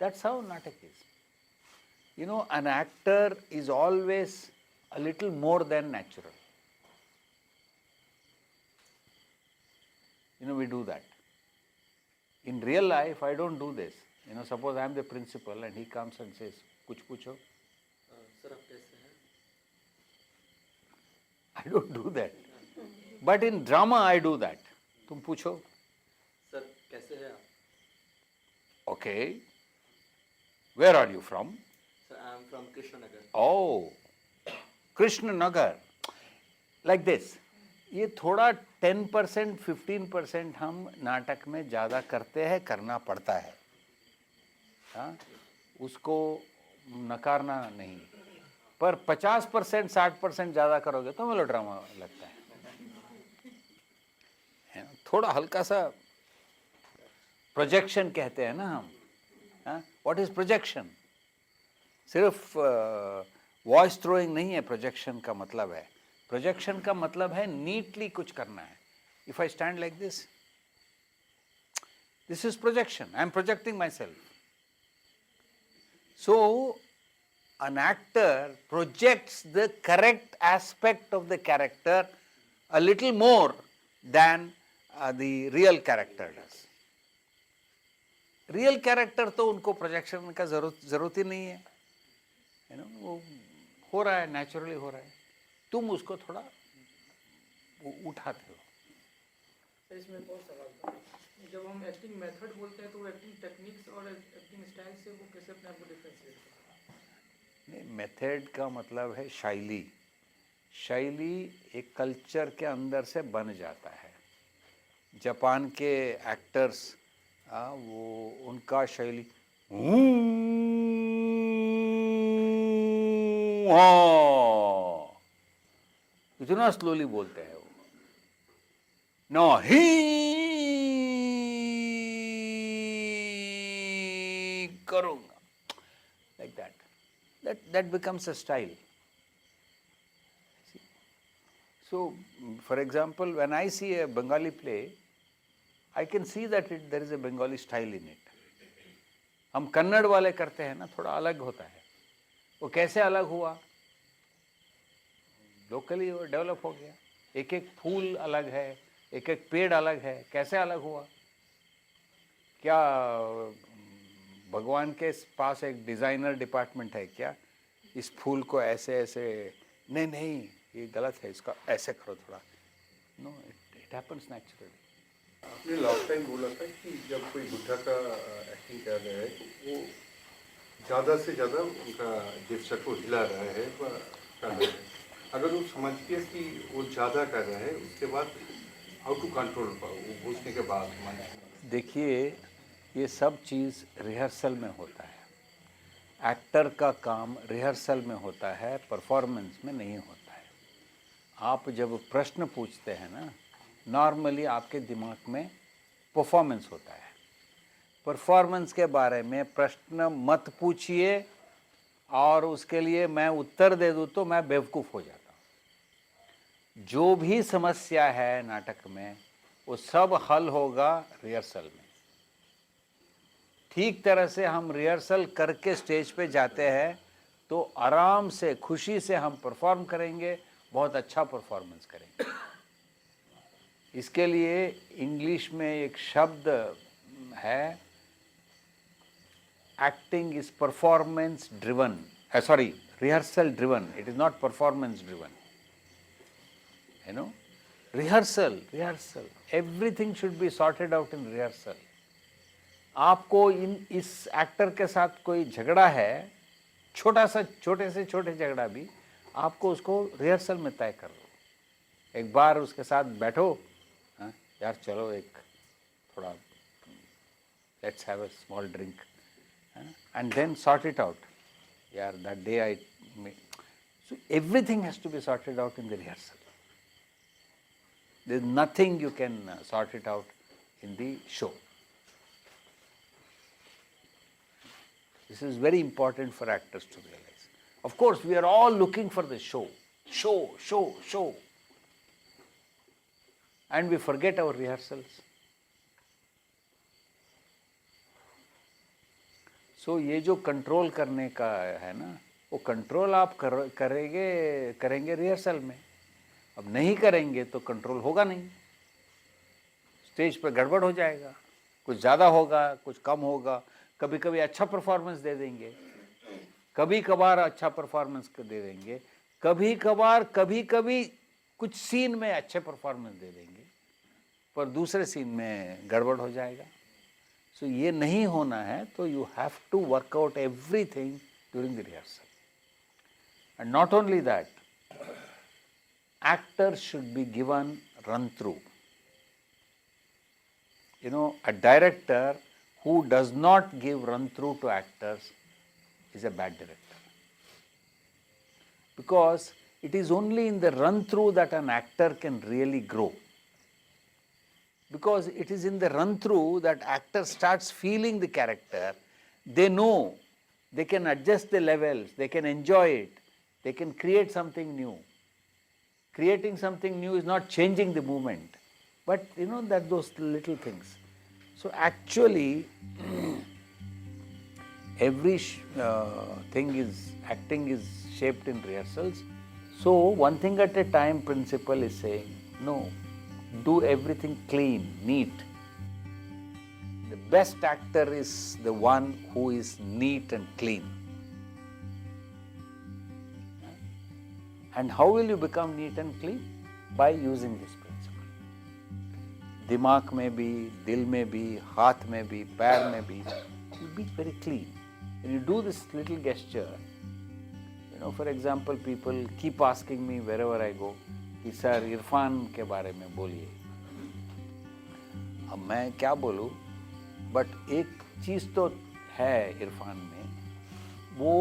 That's how नाटक is. You know, an actor is always a little more than natural. You know, we do that. In real life, I don't do this. You know, suppose I am the principal and he comes and says, कुछ पूछो. सर आप कैसे हैं? I don't do that. But in drama, I do that. तुम पूछो. सर कैसे हैं आप? Okay. Where are you from? Sir I am from Krishnanagar. Oh, Krishnanagar. Like this. ये थोड़ा 10% 15% हम नाटक में ज़्यादा करते हैं, करना पड़ता है. हाँ, उसको नकारना नहीं, पर 50% 60% ज़्यादा करोगे तो मेलोड्रामा लगता है. थोड़ा हल्का सा प्रोजेक्शन कहते हैं ना हम. हाँ, व्हाट इज प्रोजेक्शन? सिर्फ वॉइस थ्रोइंग नहीं है. प्रोजेक्शन का मतलब है, प्रोजेक्शन का मतलब है नीटली कुछ करना है. If I stand like this, this is projection. I am projecting my self. So, an actor projects the correct aspect of the character a little more than the real character does. Real character तो उनको projection का ज़रूरत ही नहीं है. You know, वो हो रहा है, naturally हो रहा है. तुम उसको थोड़ा उठाते हो. सर इसमें बहुत सवाल था. जब हम एक्टिंग मेथड बोलते हैं तो वो एक्टिंग टेक्निक्स और एक्टिंग स्टाइल से वो कैसे अपने आप को डिफरेंशिएट करते हैं? नहीं, मेथड का मतलब है शैली. शैली एक कल्चर के अंदर से बन जाता है। जापान के एक्टर्स वो उनका शैली इतना स्लोली बोलते हैं वो, नहीं करूंगा, like that becomes a style. So for example, when I see a Bengali play, I can see that there is a Bengali style in it. हम कन्नड़ वाले करते हैं ना, थोड़ा अलग होता है। वो कैसे अलग हुआ? लोकली वो डेवलप हो गया। एक एक फूल अलग है, एक एक पेड़ अलग है, कैसे अलग हुआ? क्या भगवान के पास एक डिज़ाइनर डिपार्टमेंट है क्या? इस फूल को ऐसे ऐसे, नहीं ये गलत है, इसका ऐसे करो थोड़ा। No, it happens naturally. आपने लास्ट टाइम बोला था कि जब कोई बुद्धा का एक्टिंग कर रहा है तो वो ज़्यादा से ज़्यादा उनका जेस्चर को हिला रहा है व कर रहा है। अगर वो समझिए कि वो ज़्यादा कर रहा है, उसके बाद हाउ टू कंट्रोल वो घुसने के बाद मन। देखिए, ये सब चीज़ रिहर्सल में होता है। एक्टर का काम रिहर्सल में होता है, परफॉर्मेंस में नहीं होता है। आप जब प्रश्न पूछते हैं ना, नॉर्मली आपके दिमाग में परफॉर्मेंस होता है। परफॉर्मेंस के बारे में प्रश्न मत पूछिए और उसके लिए मैं उत्तर दे दूँ तो मैं बेवकूफ़ हो जाता हूँ। जो भी समस्या है नाटक में वो सब हल होगा रिहर्सल में। ठीक तरह से हम रिहर्सल करके स्टेज पे जाते हैं तो आराम से, खुशी से हम परफॉर्म करेंगे, बहुत अच्छा परफॉर्मेंस करेंगे। इसके लिए इंग्लिश में एक शब्द है, acting is performance driven, sorry rehearsal driven, it is not performance driven. You know, rehearsal everything should be sorted out in rehearsal. आपको इस एक्टर के साथ कोई झगड़ा है, छोटे से छोटे झगड़ा भी, आपको उसको रिहर्सल में तय कर लो। एक बार उसके साथ बैठो, यार चलो एक थोड़ा let's have a small drink and then sort it out. यार that day I, so everything has to be sorted out in the rehearsal. There is nothing you can sort it out in the show. This is very important for actors to realize. Of course, we are all looking for the show. And we forget our rehearsals. So ये जो कंट्रोल करने का है ना, वो कंट्रोल आप करेंगे रिहर्सल में। अब नहीं करेंगे तो कंट्रोल होगा नहीं, स्टेज पर गड़बड़ हो जाएगा, कुछ ज़्यादा होगा, कुछ कम होगा। कभी कभी अच्छा परफॉर्मेंस दे देंगे, कभी कभार अच्छा परफॉर्मेंस दे देंगे, कभी कभी कुछ सीन में अच्छे परफॉर्मेंस दे देंगे, पर दूसरे सीन में गड़बड़ हो जाएगा। सो ये नहीं होना है, तो you have to work out everything during the rehearsal. And not only that, actors should be given run through. You know, a director who does not give run through to actors is a bad director, because it is only in the run through that an actor can really grow, because it is in the run through that actor starts feeling the character. They know they can adjust the levels, they can enjoy it, they can create something new. Creating something new is not changing the movement, but you know that those little things. So actually every acting is shaped in rehearsals. So one thing at a time principle is saying, no, do everything clean, neat. The best actor is the one who is neat and clean. And how will you become neat and clean? By using this principle. दिमाग में भी, दिल में भी, हाथ में भी, पैर में भी, you be very clean. When you do this little gesture, For example, people keep asking me wherever I go कि सर इरफान के बारे में बोलिए. अब मैं क्या बोलूँ, बट एक चीज़ तो है इरफान में, वो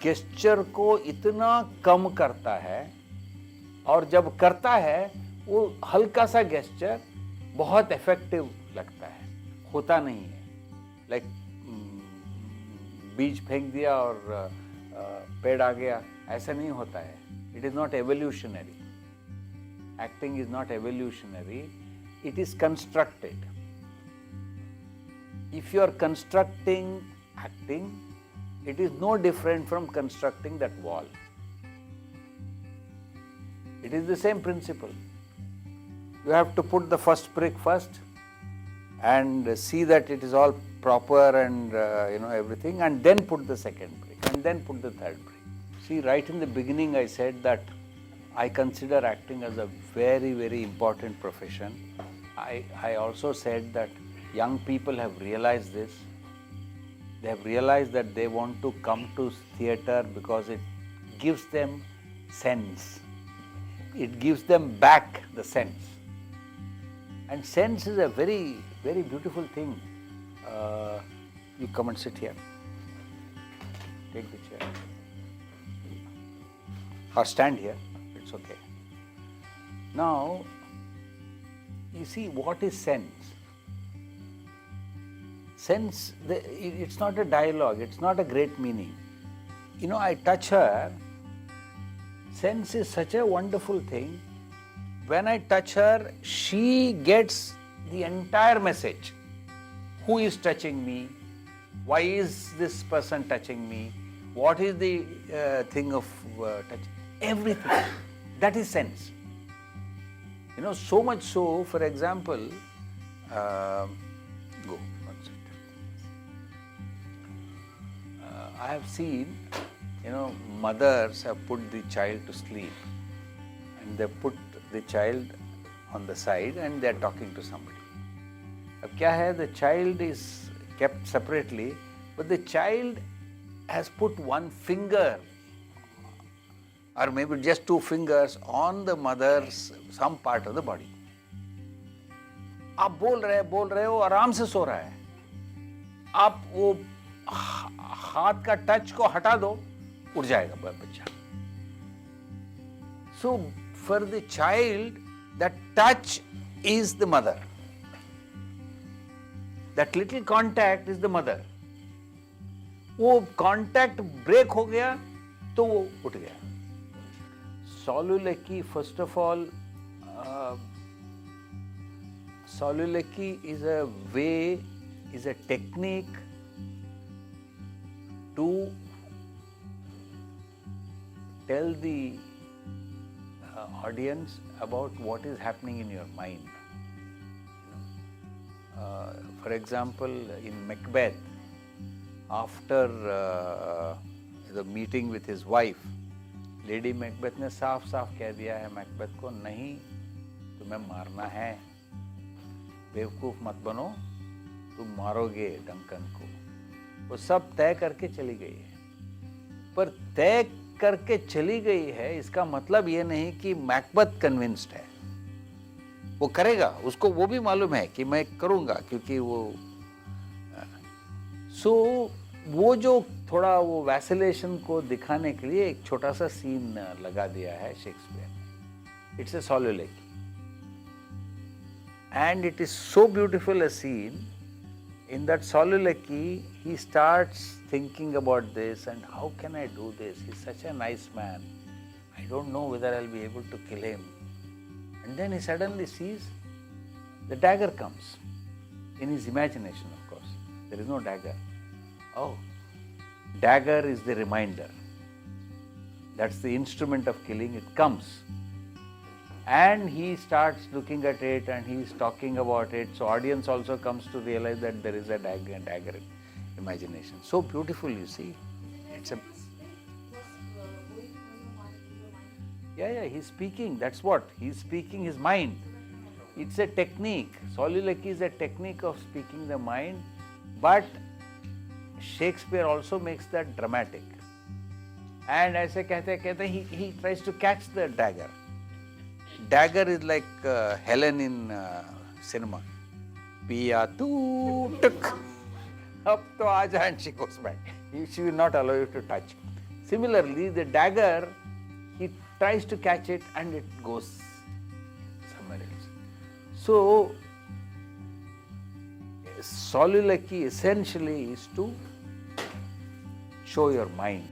गेस्चर को इतना कम करता है, और जब करता है वो हल्का सा गेस्चर बहुत इफेक्टिव लगता है, होता नहीं है. लाइक बीज फेंक दिया और पेड़ आ गया, ऐसा नहीं होता है. It is not evolutionary. Acting is not evolutionary, it is constructed. If you are constructing acting, it is no different from constructing that wall. It is the same principle. You have to put the first brick first and see that it is all proper and everything, and then put the second brick and then put the third brick. See, right in the beginning I said that I consider acting as a very, very important profession. I also said that young people have realized this. They have realized that they want to come to theatre because it gives them sense. It gives them back the sense. And sense is a very, very beautiful thing. You come and sit here. Take the chair. Or stand here. It's okay. Now, you see, what is sense? Sense, it's not a dialogue, it's not a great meaning. I touch her. Sense is such a wonderful thing. When I touch her, she gets the entire message. Who is touching me? Why is this person touching me? What is the thing of touch? Everything. That is sense. So much so, for example, go. I have seen, mothers have put the child to sleep and they put the child on the side and they are talking to somebody. Ab kya hai, the child is kept separately, but the child has put one finger or maybe just two fingers on the mother's some part of the body. आप बोल रहे हो, आराम से सो रहा है. आप वो हाथ का टच को हटा दो, उठ जाएगा बच्चा. So for the child, that touch is the mother. That little contact is the mother. वो contact break हो गया तो वो उठ गया. Soliloquy, first of all, soliloquy is a way, is a technique to tell the audience about what is happening in your mind. For example, in Macbeth, after the meeting with his wife, Lady Macbeth ने साफ साफ कह दिया है मैकबेथ को, नहीं तुम्हें मारना है, बेवकूफ मत बनो, तुम मारोगे डंकन को. वो सब तय करके चली गई है. पर तय करके चली गई है इसका मतलब ये नहीं कि मैकबेथ कन्विंस्ड है. वो करेगा, उसको वो भी मालूम है कि मैं करूंगा, क्योंकि वो वो जो थोड़ा वो वैसिलेशन को दिखाने के लिए एक छोटा सा सीन लगा दिया है Shakespeare. It's a soliloquy and it is so beautiful a scene. In that soliloquy, he starts thinking about this and how can I do this? He's such a nice man. I don't know whether I'll be able to kill him. And then he suddenly sees the dagger comes. In his imagination, of course. There is no dagger. Oh, dagger is the reminder. That's the instrument of killing. It comes. And he starts looking at it and he is talking about it. So audience also comes to realize that there is a dagger in imagination. So beautiful, you see. It's a he's speaking. That's what. He's speaking his mind. It's a technique. Soliloquy is a technique of speaking the mind. But Shakespeare also makes that dramatic. And ऐसे कहते कहते he tries to catch the dagger. Dagger is like Helen in cinema. Piya tu tuk. Up to aaja, and she goes back. She will not allow you to touch. Similarly, the dagger, he tries to catch it and it goes somewhere else. So, soliloquy essentially is to show your mind.